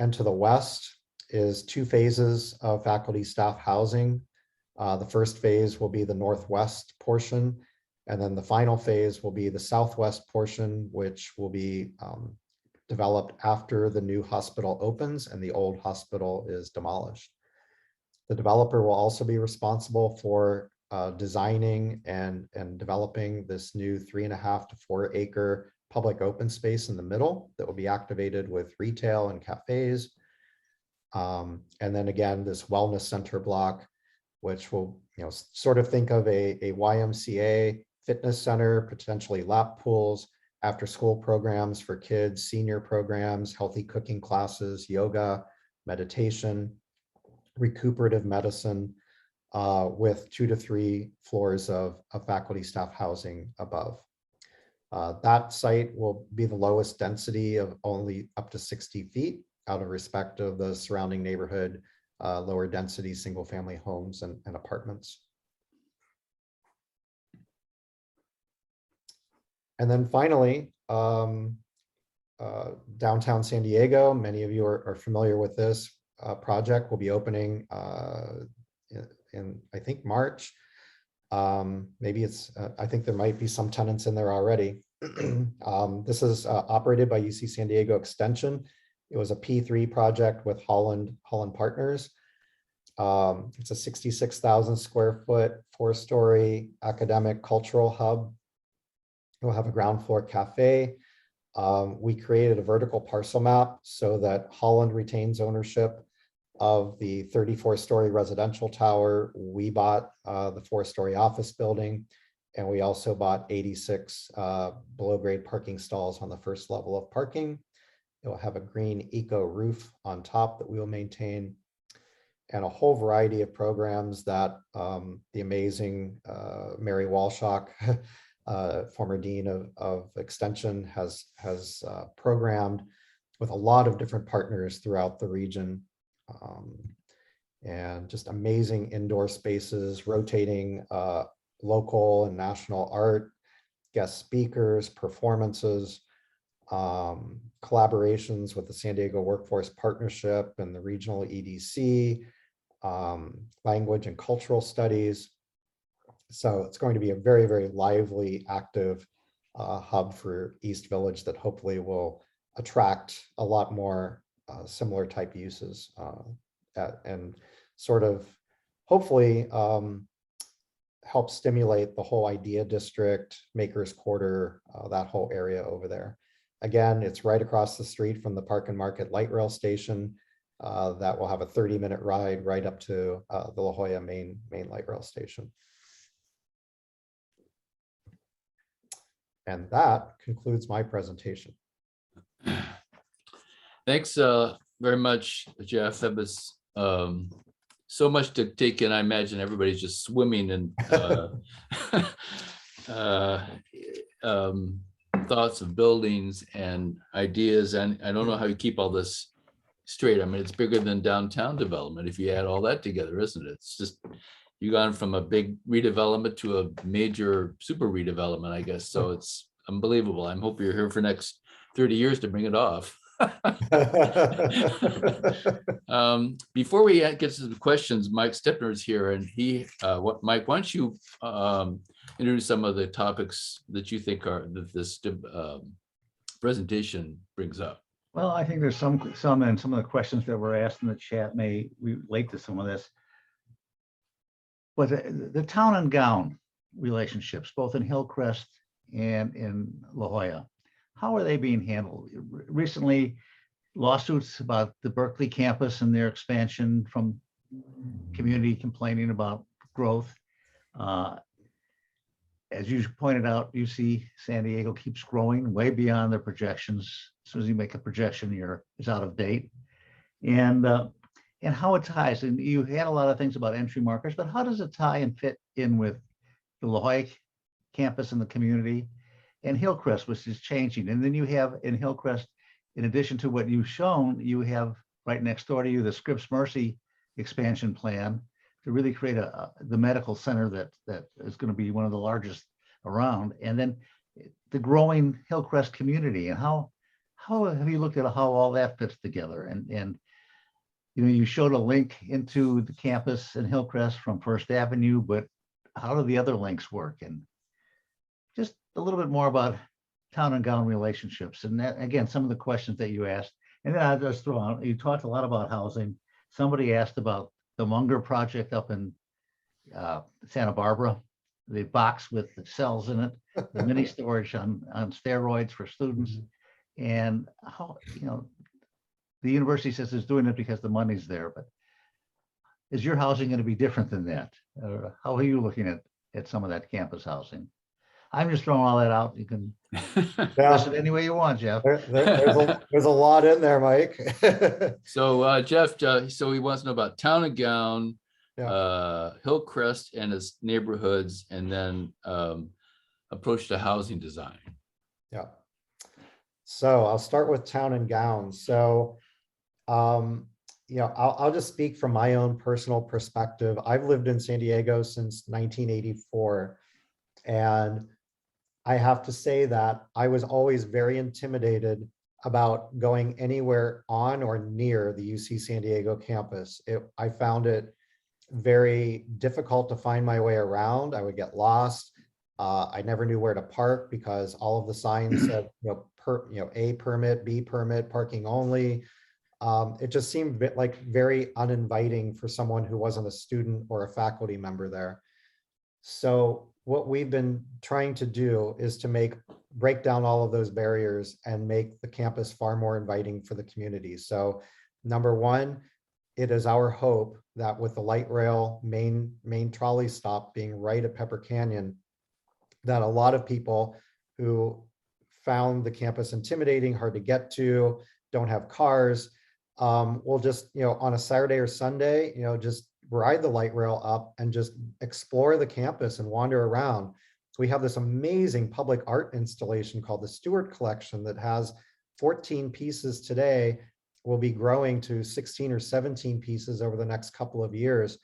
And to the west is 2 phases of faculty staff housing. The first phase will be the northwest portion, and then the final phase will be the southwest portion, which will be developed after the new hospital opens and the old hospital is demolished. The developer will also be responsible for designing and developing this new 3.5 to 4 acre public open space in the middle that will be activated with retail and cafes. And then again, this wellness center block, which will, sort of think of a YMCA fitness center, potentially lap pools, after school programs for kids, senior programs, healthy cooking classes, yoga, meditation, recuperative medicine, with 2 to 3 floors of faculty staff housing above. That site will be the lowest density of only up to 60 feet out of respect of the surrounding neighborhood, lower density single family homes and apartments. And then finally, downtown San Diego, many of you are familiar with this project, will be opening in I think March. Maybe it's, I think there might be some tenants in there already. This is operated by UC San Diego Extension. It was a P3 project with Holland Partners. It's a 66,000 square foot, 4-story academic cultural hub. We'll have a ground floor cafe. We created a vertical parcel map so that Holland retains ownership of the 34-story residential tower. We bought the 4-story office building, and we also bought 86 below-grade parking stalls on the first level of parking. It will have a green eco roof on top that we will maintain, and a whole variety of programs that the amazing Mary Walshock, former dean of Extension, has programmed with a lot of different partners throughout the region. And just amazing indoor spaces, rotating local and national art, guest speakers, performances, collaborations with the San Diego Workforce Partnership and the regional EDC, language and cultural studies. So it's going to be a very, very lively, active hub for East Village that hopefully will attract a lot more similar type uses and sort of hopefully help stimulate the whole Idea District, Makers Quarter, that whole area over there. Again, it's right across the street from the Park and Market light rail station that will have a 30-minute ride right up to the La Jolla main light rail station. And that concludes my presentation. Thanks very much, Jeff. That was so much to take in. I imagine everybody's just swimming in thoughts of buildings and ideas. And I don't know how you keep all this straight. I mean, it's bigger than downtown development if you add all that together, isn't it? It's just, you've gone from a big redevelopment to a major super redevelopment, I guess. So it's unbelievable. I'm hoping you're here for the next 30 years to bring it off. Before we get to the questions, Mike Stepner is here, and Mike, why don't you introduce some of the topics that you think are that this presentation brings up? Well, I think there's some and some of the questions that were asked in the chat may relate to some of this. But the town and gown relationships, both in Hillcrest and in La Jolla, how are they being handled? Recently, lawsuits about the Berkeley campus and their expansion from community complaining about growth. As you pointed out, UC San Diego keeps growing way beyond their projections. As soon as you make a projection, it's out of date. And how it ties, and you had a lot of things about entry markers, but how does it tie and fit in with the La Jolla campus and the community and Hillcrest, which is changing? And then you have in Hillcrest, in addition to what you've shown, you have right next door to you the Scripps Mercy expansion plan to really create the medical center that is going to be one of the largest around. And then the growing Hillcrest community, and how have you looked at how all that fits together? And you showed a link into the campus in Hillcrest from First Avenue, but how do the other links work? And just a little bit more about town and gown relationships. And that, again, some of the questions that you asked. And then I'll just throw out, you talked a lot about housing. Somebody asked about the Munger project up in Santa Barbara, the box with the cells in it, the mini storage on steroids for students. And how, the university says it's doing it because the money's there, but is your housing going to be different than that? Or how are you looking at some of that campus housing? I'm just throwing all that out. You can address it any way you want, Jeff. There's a lot in there, Mike. So Jeff, so he wants to know about Town and Gown, Yeah. Hillcrest and its neighborhoods, and then approach to housing design. Yeah. So I'll start with Town and Gown. So, I'll just speak from my own personal perspective. I've lived in San Diego since 1984. And I have to say that I was always very intimidated about going anywhere on or near the UC San Diego campus. I found it very difficult to find my way around. I would get lost. I never knew where to park because all of the signs said, A permit, B permit, parking only. It just seemed like very uninviting for someone who wasn't a student or a faculty member there. So what we've been trying to do is to break down all of those barriers and make the campus far more inviting for the community. So number one, it is our hope that with the light rail main trolley stop being right at Pepper Canyon, that a lot of people who found the campus intimidating, hard to get to, don't have cars, will just, on a Saturday or Sunday, just ride the light rail up and just explore the campus and wander around. So we have this amazing public art installation called the Stewart Collection that has 14 pieces today, will be growing to 16 or 17 pieces over the next couple of years.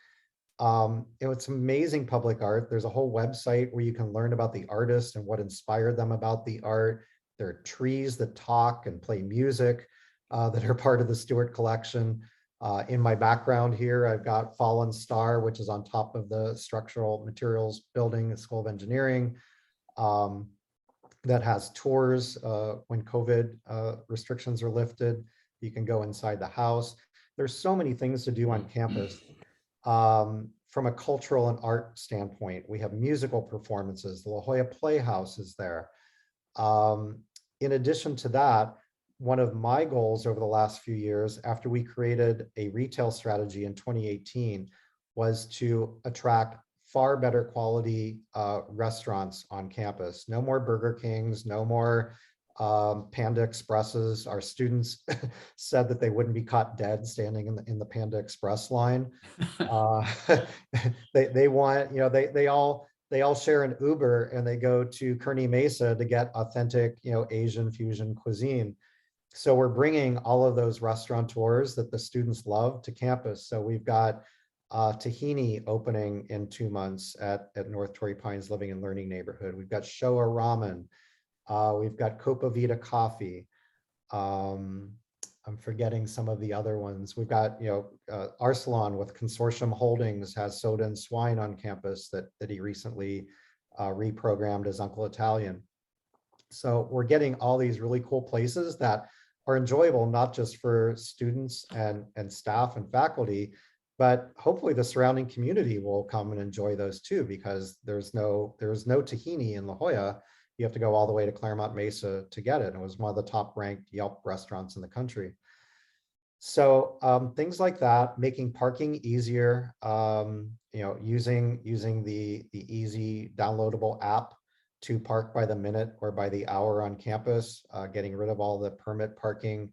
It's amazing public art. There's a whole website where you can learn about the artist and what inspired them about the art. There are trees that talk and play music that are part of the Stewart Collection. In my background here, I've got Fallen Star, which is on top of the structural materials building at School of Engineering, that has tours when COVID restrictions are lifted. You can go inside the house. There's so many things to do on campus. From a cultural and art standpoint, we have musical performances. The La Jolla Playhouse is there. In addition to that, one of my goals over the last few years, after we created a retail strategy in 2018, was to attract far better quality restaurants on campus. No more Burger Kings, no more Panda Expresses. Our students said that they wouldn't be caught dead standing in the Panda Express line. They want, they all share an Uber and they go to Kearny Mesa to get authentic, Asian fusion cuisine. So we're bringing all of those restaurateurs that the students love to campus. So we've got Tahini opening in 2 months at North Torrey Pines Living and Learning Neighborhood. We've got Showa Ramen. We've got Copa Vita Coffee. I'm forgetting some of the other ones. We've got, Arsalan with Consortium Holdings has Soda and Swine on campus that he recently reprogrammed as Uncle Italian. So we're getting all these really cool places that are enjoyable, not just for students and staff and faculty, but hopefully the surrounding community will come and enjoy those too, because there's no tahini in La Jolla. You have to go all the way to Claremont Mesa to get it. It was one of the top ranked Yelp restaurants in the country. So things like that, making parking easier, using the easy downloadable app to park by the minute or by the hour on campus, getting rid of all the permit parking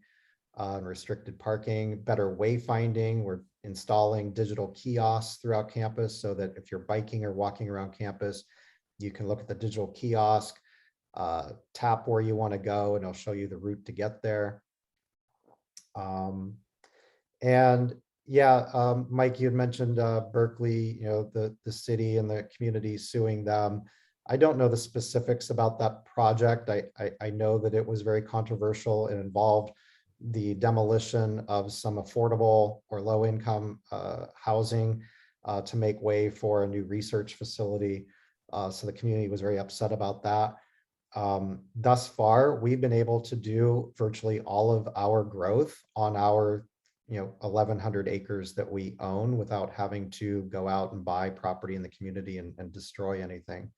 and restricted parking, better wayfinding. We're installing digital kiosks throughout campus so that if you're biking or walking around campus, you can look at the digital kiosk, tap where you want to go, and it'll show you the route to get there. And yeah, Mike, you had mentioned Berkeley, the city and the community suing them. I don't know the specifics about that project. I know that it was very controversial. It involved the demolition of some affordable or low income housing to make way for a new research facility. So the community was very upset about that. Thus far, we've been able to do virtually all of our growth on our 1,100 acres that we own without having to go out and buy property in the community and destroy anything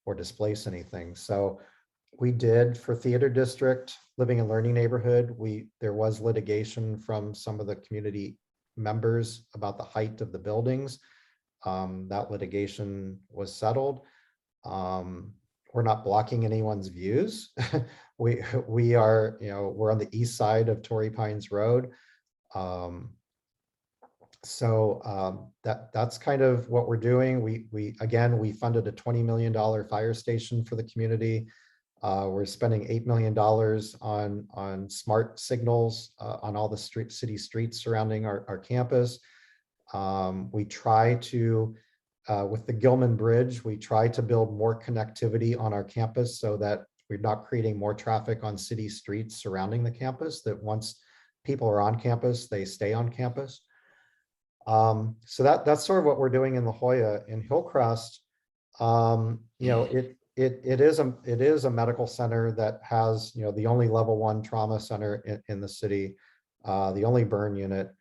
or displace anything. So we did for Theater District, Living and Learning Neighborhood, there was litigation from some of the community members about the height of the buildings. That litigation was settled. We're not blocking anyone's views. we are, we're on the east side of Torrey Pines Road. That's kind of what we're doing. We funded a $20 million fire station for the community. We're spending $8 million on smart signals on all the city streets surrounding our campus. We try to, with the Gilman Bridge, we try to build more connectivity on our campus so that we're not creating more traffic on city streets surrounding the campus, that once people are on campus, they stay on campus. So that's sort of what we're doing in La Jolla. In Hillcrest, it is a medical center that has, the only level 1 trauma center in the city, the only burn unit.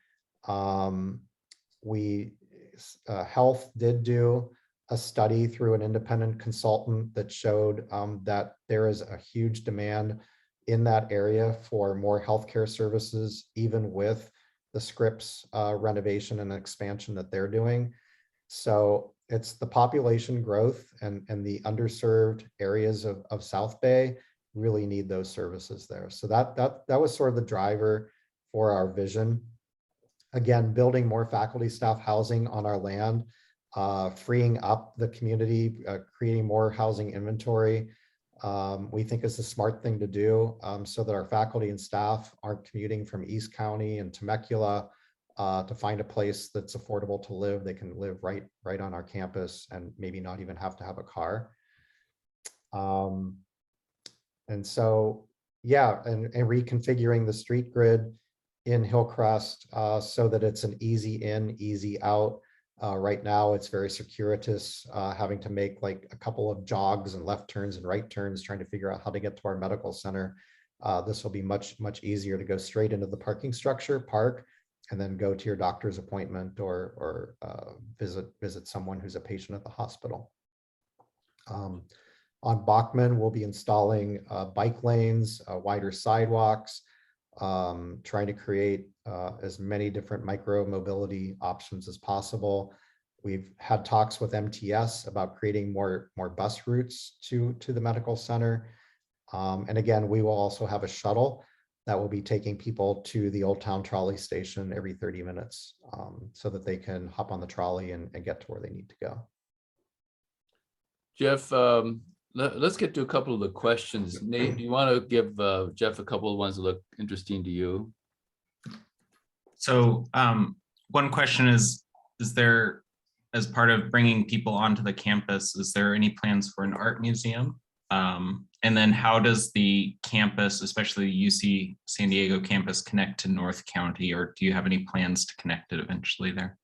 Health did do a study through an independent consultant that showed that there is a huge demand in that area for more healthcare services, even with the Scripps renovation and expansion that they're doing. So it's the population growth and the underserved areas of South Bay really need those services there. So that was sort of the driver for our vision. Again, building more faculty staff housing on our land, freeing up the community, creating more housing inventory, we think is the smart thing to do, so that our faculty and staff aren't commuting from East County and Temecula to find a place that's affordable to live. They can live right on our campus and maybe not even have to have a car. And so, yeah, and reconfiguring the street grid in Hillcrest so that it's an easy in, easy out. Right now, it's very circuitous, having to make like a couple of jogs and left turns and right turns, trying to figure out how to get to our medical center. This will be much easier to go straight into the parking structure, park, and then go to your doctor's appointment or visit someone who's a patient at the hospital. On Bachman, we'll be installing bike lanes, wider sidewalks, trying to create as many different micro mobility options as possible. We've had talks with MTS about creating more bus routes to the medical center. And again, we will also have a shuttle that will be taking people to the Old Town Trolley Station every 30 minutes so that they can hop on the trolley and get to where they need to go. Jeff, let's get to a couple of the questions. Nate, do you want to give Jeff a couple of ones that look interesting to you? So one question is there, as part of bringing people onto the campus, is there any plans for an art museum? And then how does the campus, especially the UC San Diego campus, connect to North County, or do you have any plans to connect it eventually there?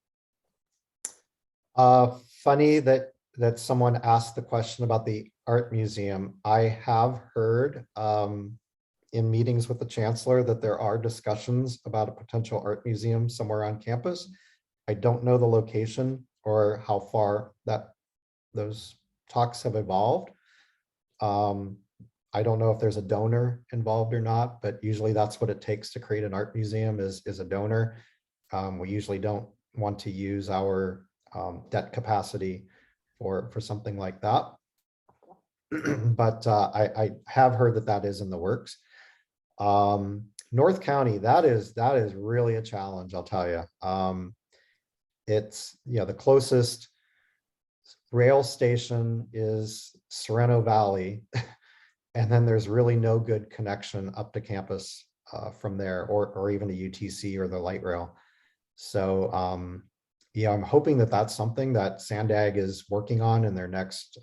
Funny that someone asked the question about the art museum. I have heard in meetings with the chancellor that there are discussions about a potential art museum somewhere on campus. I don't know the location or how far those talks have evolved. I don't know if there's a donor involved or not, but usually that's what it takes to create an art museum is a donor. We usually don't want to use our debt capacity for something like that. But I have heard that that is in the works. North County, that is really a challenge, I'll tell you. It's, the closest rail station is Sereno Valley. And then there's really no good connection up to campus from there, or even to UTC or the light rail. So I'm hoping that that's something that Sandag is working on in their next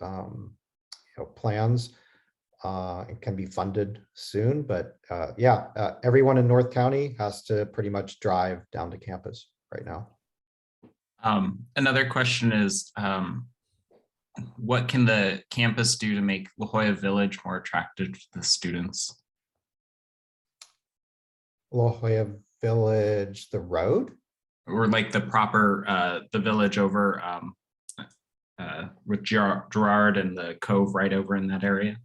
plans. It can be funded soon, but everyone in North County has to pretty much drive down to campus right now. Another question is, what can the campus do to make La Jolla Village more attractive to the students? La Jolla Village, the road? Or like the proper, the village over with Gerard and the Cove right over in that area?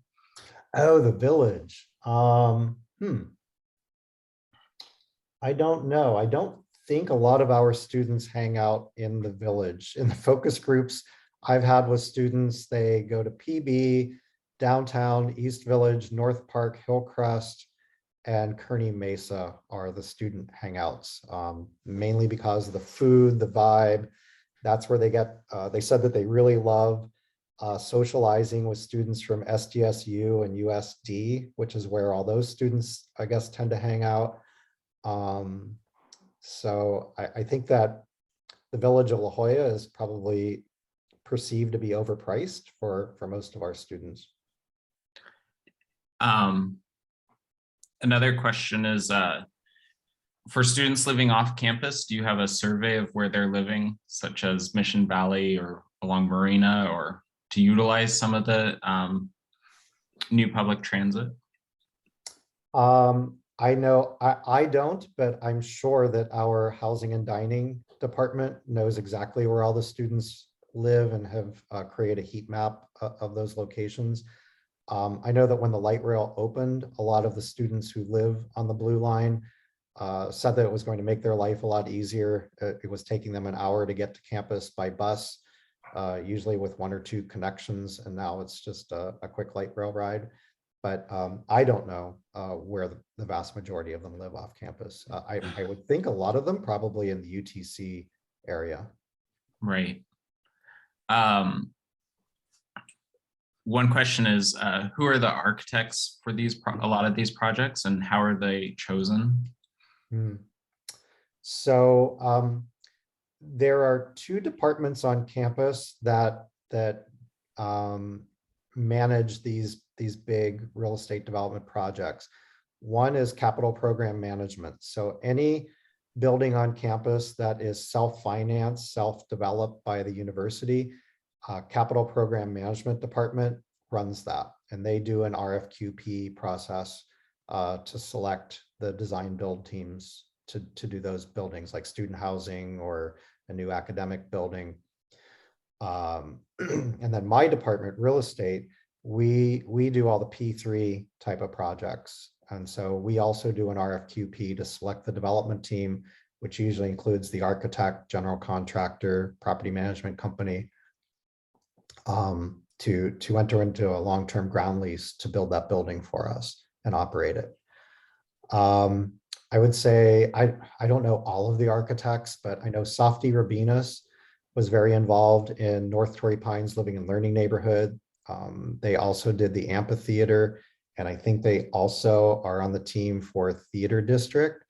Oh, the village. I don't know. I don't think a lot of our students hang out in the village. In the focus groups I've had with students, they go to PB, downtown, East Village, North Park, Hillcrest, and Kearney Mesa are the student hangouts, mainly because of the food, the vibe. That's where they get, they said that they really love socializing with students from SDSU and USD, which is where all those students, I guess, tend to hang out. So I think that the village of La Jolla is probably perceived to be overpriced for most of our students. Another question is, for students living off campus, do you have a survey of where they're living, such as Mission Valley or along Marina, or to utilize some of the new public transit? I know I don't, but I'm sure that our housing and dining department knows exactly where all the students live and have created a heat map of those locations. I know that when the light rail opened, a lot of the students who live on the Blue Line said that it was going to make their life a lot easier. It was taking them an hour to get to campus by bus, usually with 1 or 2 connections, and now it's just a quick light rail ride. But I don't know where the vast majority of them live off campus. I would think a lot of them probably in the UTC area. Right. One question is, who are the architects for a lot of these projects, and how are they chosen? So there are 2 departments on campus that manage these big real estate development projects. One is capital program management. So any building on campus that is self-financed, self-developed by the university, capital program management department runs that, and they do an RFQP process to select the design build teams to do those buildings, like student housing or a new academic building. And then my department, real estate, we do all the P3 type of projects. And so we also do an RFQP to select the development team, which usually includes the architect, general contractor, property management company, to enter into a long-term ground lease to build that building for us and operate it. I would say, I don't know all of the architects, but I know Softy Rabinas was very involved in North Torrey Pines Living and Learning Neighborhood. They also did the Amphitheater, and I think they also are on the team for Theater District.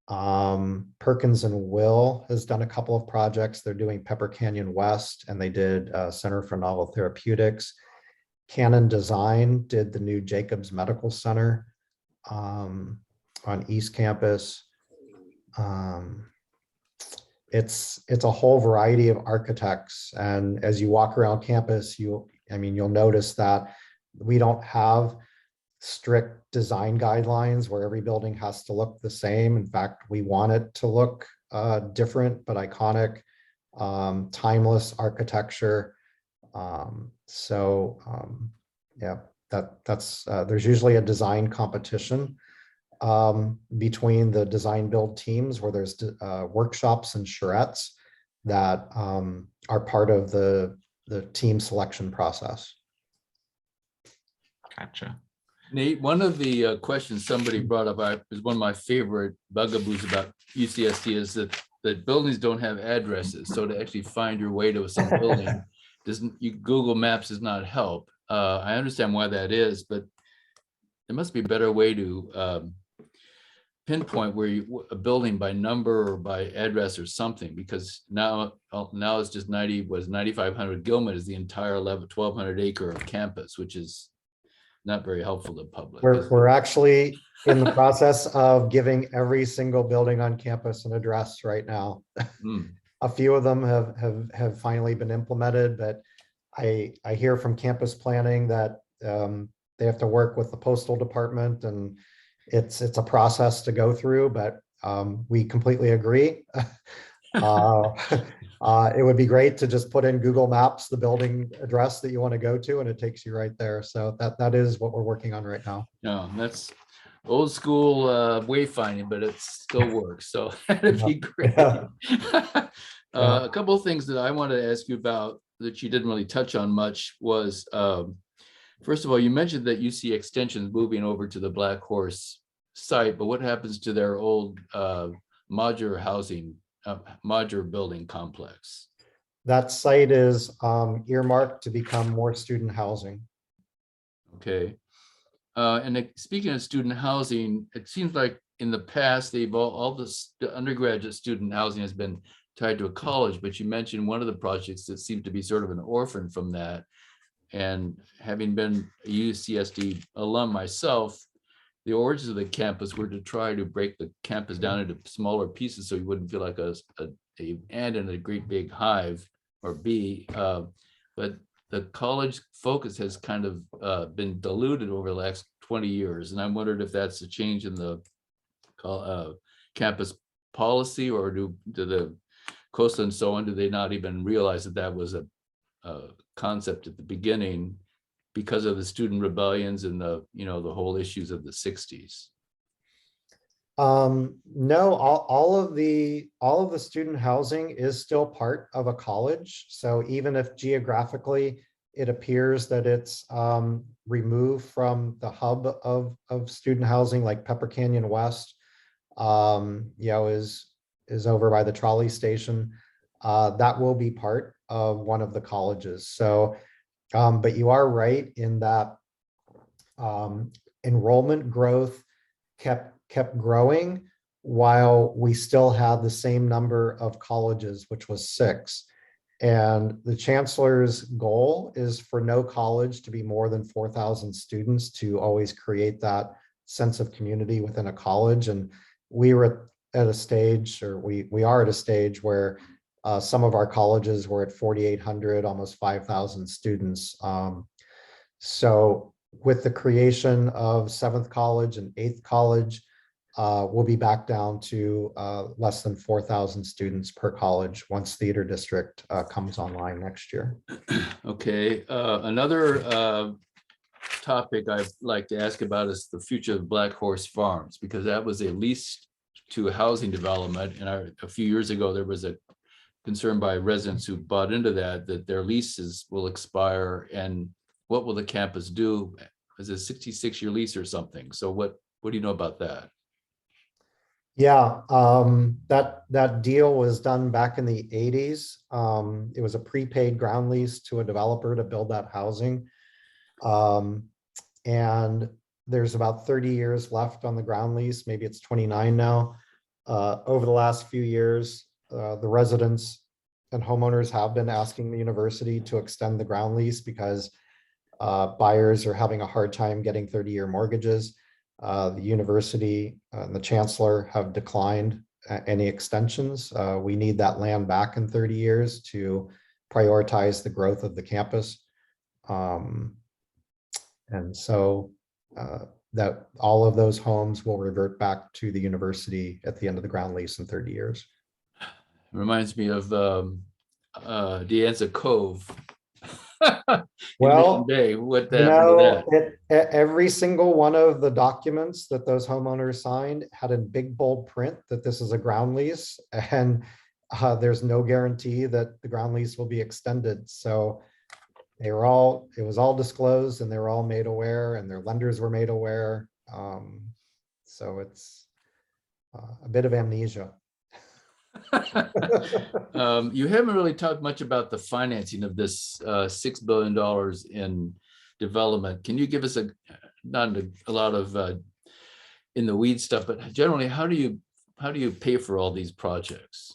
Perkins and Will has done a couple of projects. They're doing Pepper Canyon West, and they did Center for Novel Therapeutics. Canon Design did the new Jacobs Medical Center on East Campus. It's a whole variety of architects, and as you walk around campus, you'll notice that we don't have strict design guidelines where every building has to look the same. In fact, we want it to look different but iconic, timeless architecture. Yeah, there's usually a design competition between the design build teams where there's workshops and charrettes that are part of the team selection process. Gotcha. Nate, one of the questions somebody brought up is one of my favorite bugaboos about UCSD is that buildings don't have addresses. So to actually find your way to some building, Google Maps does not help. I understand why that is, but there must be a better way to pinpoint a building by number or by address or something, because now it's just 9,500 Gilman is the entire 1,200 acre campus, which is not very helpful to the public. We're actually in the process of giving every single building on campus an address right now. A few of them have finally been implemented, but I hear from campus planning that they have to work with the postal department, and it's a process to go through, but we completely agree. It would be great to just put in Google Maps the building address that you want to go to, and it takes you right there. So that is what we're working on right now. No, that's old school wayfinding, but it still works. So that'd be great. Yeah. A couple of things that I wanted to ask you about that you didn't really touch on much was, first of all, you mentioned that UC Extension is moving over to the Black Horse site, but what happens to their old modular housing, modular building complex? That site is earmarked to become more student housing. Okay. And speaking of student housing, it seems like in the past, they've all this undergraduate student housing has been tied to a college, but you mentioned one of the projects that seemed to be sort of an orphan from that. And having been a UCSD alum myself, the origins of the campus were to try to break the campus down into smaller pieces so you wouldn't feel like an ant in a great big hive or bee. But the college focus has kind of been diluted over the last 20 years. And I wondered if that's a change in the campus policy, or do the Coastal and so on, do they not even realize that that was a concept at the beginning because of the student rebellions and the whole issues of the 60s? No, all of the student housing is still part of a college. So even if geographically it appears that it's removed from the hub of student housing, like Pepper Canyon West, is over by the trolley station, that will be part of one of the colleges. So, but you are right in that enrollment growth kept growing while we still had the same number of colleges, which was 6. And the chancellor's goal is for no college to be more than 4,000 students, to always create that sense of community within a college. And we were at a stage, or we are at a stage where some of our colleges were at 4,800, almost 5,000 students. So with the creation of 7th College and 8th College, we'll be back down to less than 4,000 students per college once Theater District comes online next year. Okay, another topic I'd like to ask about is the future of Black Horse Farms, because that was a lease to housing development. And a few years ago, there was a concern by residents who bought into that their leases will expire. And what will the campus do? Is it a 66-year lease or something? So what do you know about that? Yeah, that deal was done back in the 80s. It was a prepaid ground lease to a developer to build that housing. And there's about 30 years left on the ground lease. Maybe it's 29 now. Over the last few years, the residents and homeowners have been asking the university to extend the ground lease because buyers are having a hard time getting 30-year mortgages. The university and the chancellor have declined any extensions. We need that land back in 30 years to prioritize the growth of the campus. And so that all of those homes will revert back to the university at the end of the ground lease in 30 years. It reminds me of De Anza Cove. in Mission Well, Bay. What you happened to know, that? every single one of the documents that those homeowners signed had in big bold print that this is a ground lease, and there's no guarantee that the ground lease will be extended. So it was all disclosed, and they were all made aware, and their lenders were made aware. So it's a bit of amnesia. You haven't really talked much about the financing of this $6 billion in development. Can you give us not a lot of in the weeds stuff, but generally, how do you pay for all these projects?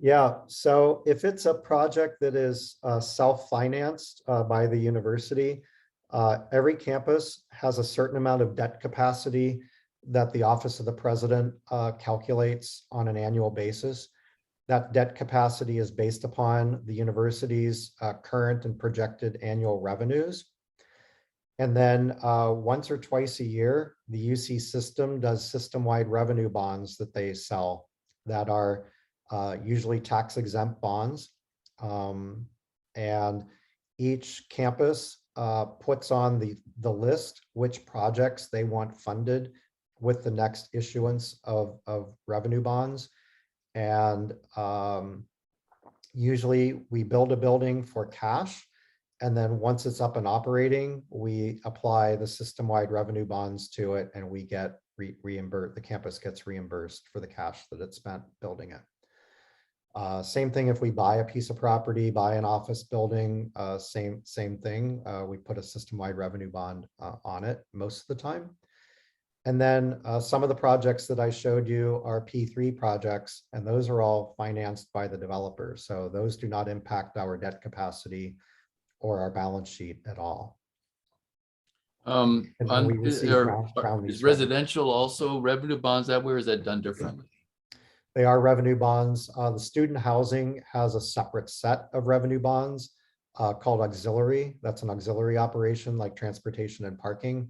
Yeah, so if it's a project that is self-financed by the university, every campus has a certain amount of debt capacity that the Office of the President calculates on an annual basis. That debt capacity is based upon the university's current and projected annual revenues. And then once or twice a year, the UC system does system-wide revenue bonds that they sell that are usually tax-exempt bonds. And each campus puts on the list which projects they want funded with the next issuance of revenue bonds. And usually we build a building for cash. And then once it's up and operating, we apply the system-wide revenue bonds to it, and we get reimbursed. The campus gets reimbursed for the cash that it spent building it. Same thing if we buy a piece of property, buy an office building, same thing. We put a system-wide revenue bond on it most of the time. And then some of the projects that I showed you are P3 projects, and those are all financed by the developer. So those do not impact our debt capacity or our balance sheet at all. And then we receive ground lease is residential also revenue bonds that way, or is that done differently? They are revenue bonds. The student housing has a separate set of revenue bonds called auxiliary. That's an auxiliary operation like transportation and parking,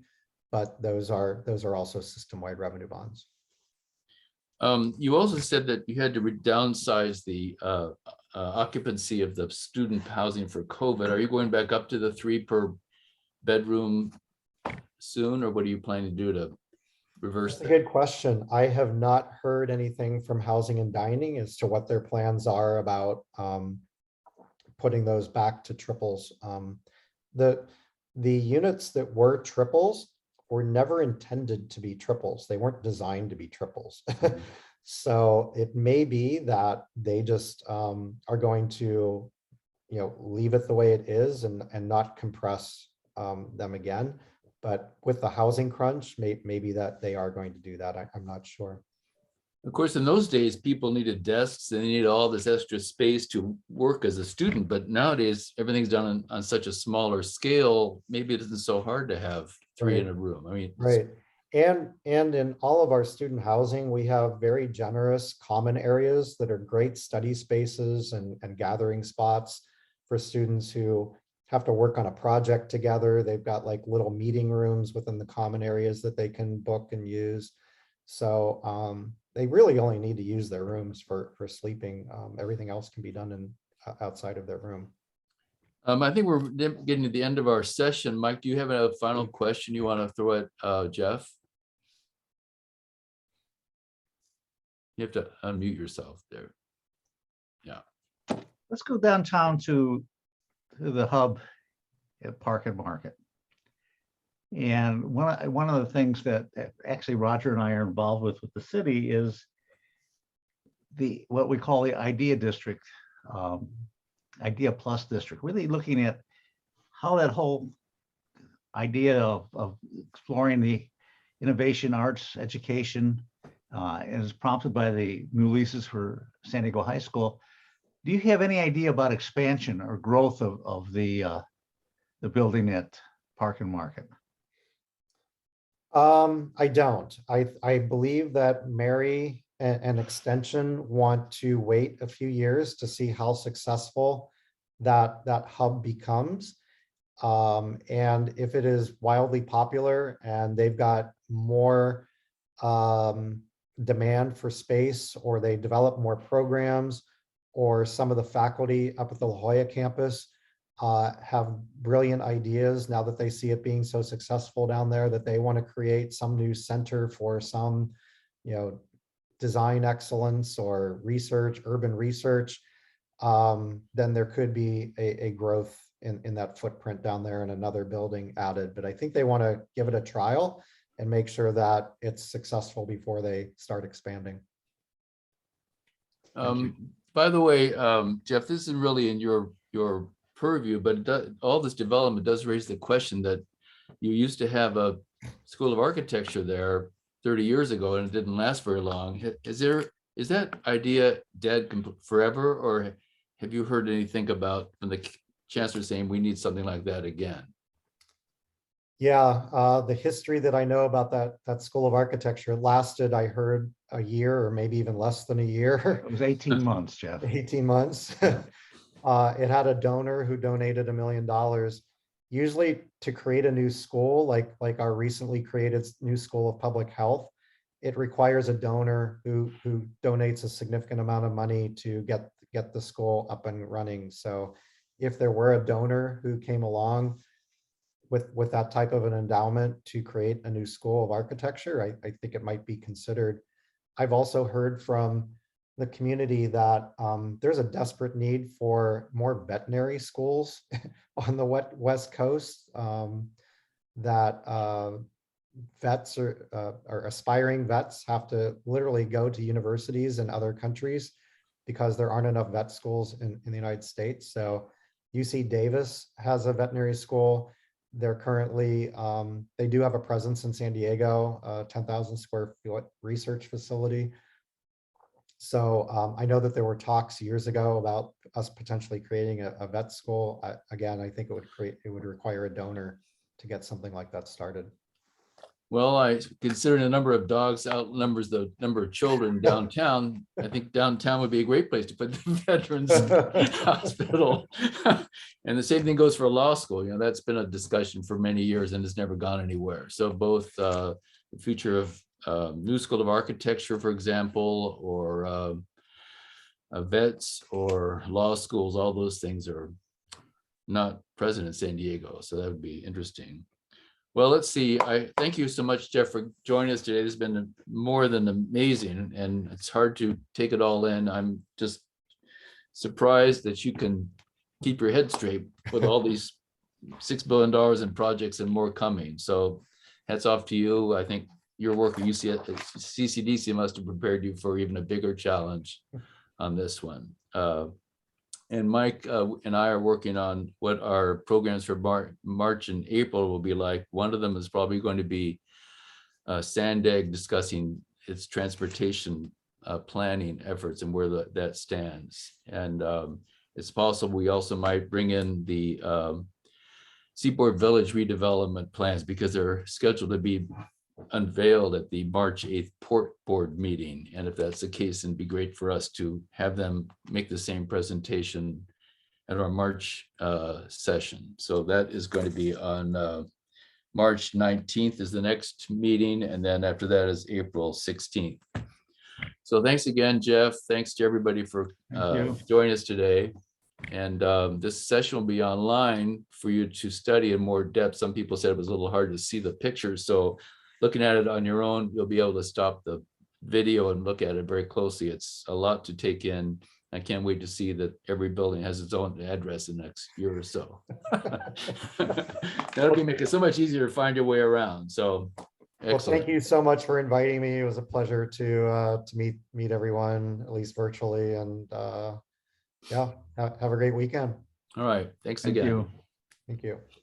but those are also system-wide revenue bonds. You also said that you had to downsize the occupancy of the student housing for COVID. Are you going back up to the 3 per bedroom soon, or what are you planning to do to reverse that? That's a good question. I have not heard anything from Housing and Dining as to what their plans are about putting those back to triples. The units that were triples were never intended to be triples. They weren't designed to be triples. So it may be that they just are going to, leave it the way it is and not compress them again. But with the housing crunch, maybe that they are going to do that. I'm not sure. Of course, in those days, people needed desks and they needed all this extra space to work as a student. But nowadays, everything's done on such a smaller scale. Maybe it isn't so hard to have 3 in a room. I mean, right. And in all of our student housing, we have very generous common areas that are great study spaces and gathering spots for students who have to work on a project together. They've got like little meeting rooms within the common areas that they can book and use. So they really only need to use their rooms for sleeping. Everything else can be done outside of their room. I think we're getting to the end of our session. Mike, do you have a final question you want to throw at Jeff? You have to unmute yourself there. Yeah. Let's go downtown to the hub at Park and Market. And one of the things that actually Roger and I are involved with the city is what we call the Idea District, Idea Plus District, really looking at how that whole idea of exploring the innovation, arts, education is prompted by the new leases for San Diego High School. Do you have any idea about expansion or growth of the building at Park and Market? I don't. I believe that Mary and Extension want to wait a few years to see how successful that hub becomes. And if it is wildly popular and they've got more demand for space, or they develop more programs, or some of the faculty up at the La Jolla campus have brilliant ideas now that they see it being so successful down there, that they want to create some new center for some, design excellence or research, urban research, then there could be a growth in that footprint down there and another building added. But I think they want to give it a trial and make sure that it's successful before they start expanding. By the way, Jeff, this is really in your purview, but all this development does raise the question that you used to have a School of Architecture there 30 years ago, and it didn't last very long. Is that idea dead forever, or have you heard anything about from the chancellor saying we need something like that again? Yeah, the history that I know about that School of Architecture lasted, I heard, a year or maybe even less than a year. It was 18 months, Jeff. 18 months. It had a donor who donated $1 million. Usually to create a new school, like our recently created new School of Public Health, it requires a donor who donates a significant amount of money to get the school up and running. So if there were a donor who came along with that type of an endowment to create a new School of Architecture, I think it might be considered. I've also heard from the community that there's a desperate need for more veterinary schools on the West Coast, that vets or aspiring vets have to literally go to universities in other countries because there aren't enough vet schools in the United States. So UC Davis has a veterinary school. They're currently, they do have a presence in San Diego, 10,000 square foot research facility. So I know that there were talks years ago about us potentially creating a vet school. Again, I think it would require a donor to get something like that started. Well, I considering the number of dogs outnumbers the number of children downtown, I think downtown would be a great place to put the Veterans Hospital. And the same thing goes for a law school. That's been a discussion for many years and has never gone anywhere. So both the future of new School of Architecture, for example, or vets or law schools, all those things are not present in San Diego. So that would be interesting. Well, let's see. I thank you so much, Jeff, for joining us today. This has been more than amazing, and it's hard to take it all in. I'm just surprised that you can keep your head straight with all these $6 billion in projects and more coming. So hats off to you. I think your work at CCDC must have prepared you for even a bigger challenge on this one. And Mike and I are working on what our programs for March and April will be like. One of them is probably going to be Sandag discussing its transportation planning efforts and where that stands. And it's possible we also might bring in the Seaport Village redevelopment plans because they're scheduled to be unveiled at the March 8th Port Board meeting. And if that's the case, it'd be great for us to have them make the same presentation at our March session. So that is going to be on March 19th is the next meeting. And then after that is April 16th. So thanks again, Jeff. Thanks to everybody for joining us today. And this session will be online for you to study in more depth. Some people said it was a little hard to see the pictures. So looking at it on your own, you'll be able to stop the video and look at it very closely. It's a lot to take in. I can't wait to see that every building has its own address in the next year or so. That'll make it so much easier to find your way around. So well, thank you so much for inviting me. It was a pleasure to meet everyone, at least virtually. And yeah, have a great weekend. All right. Thanks again. Thank you. Thank you.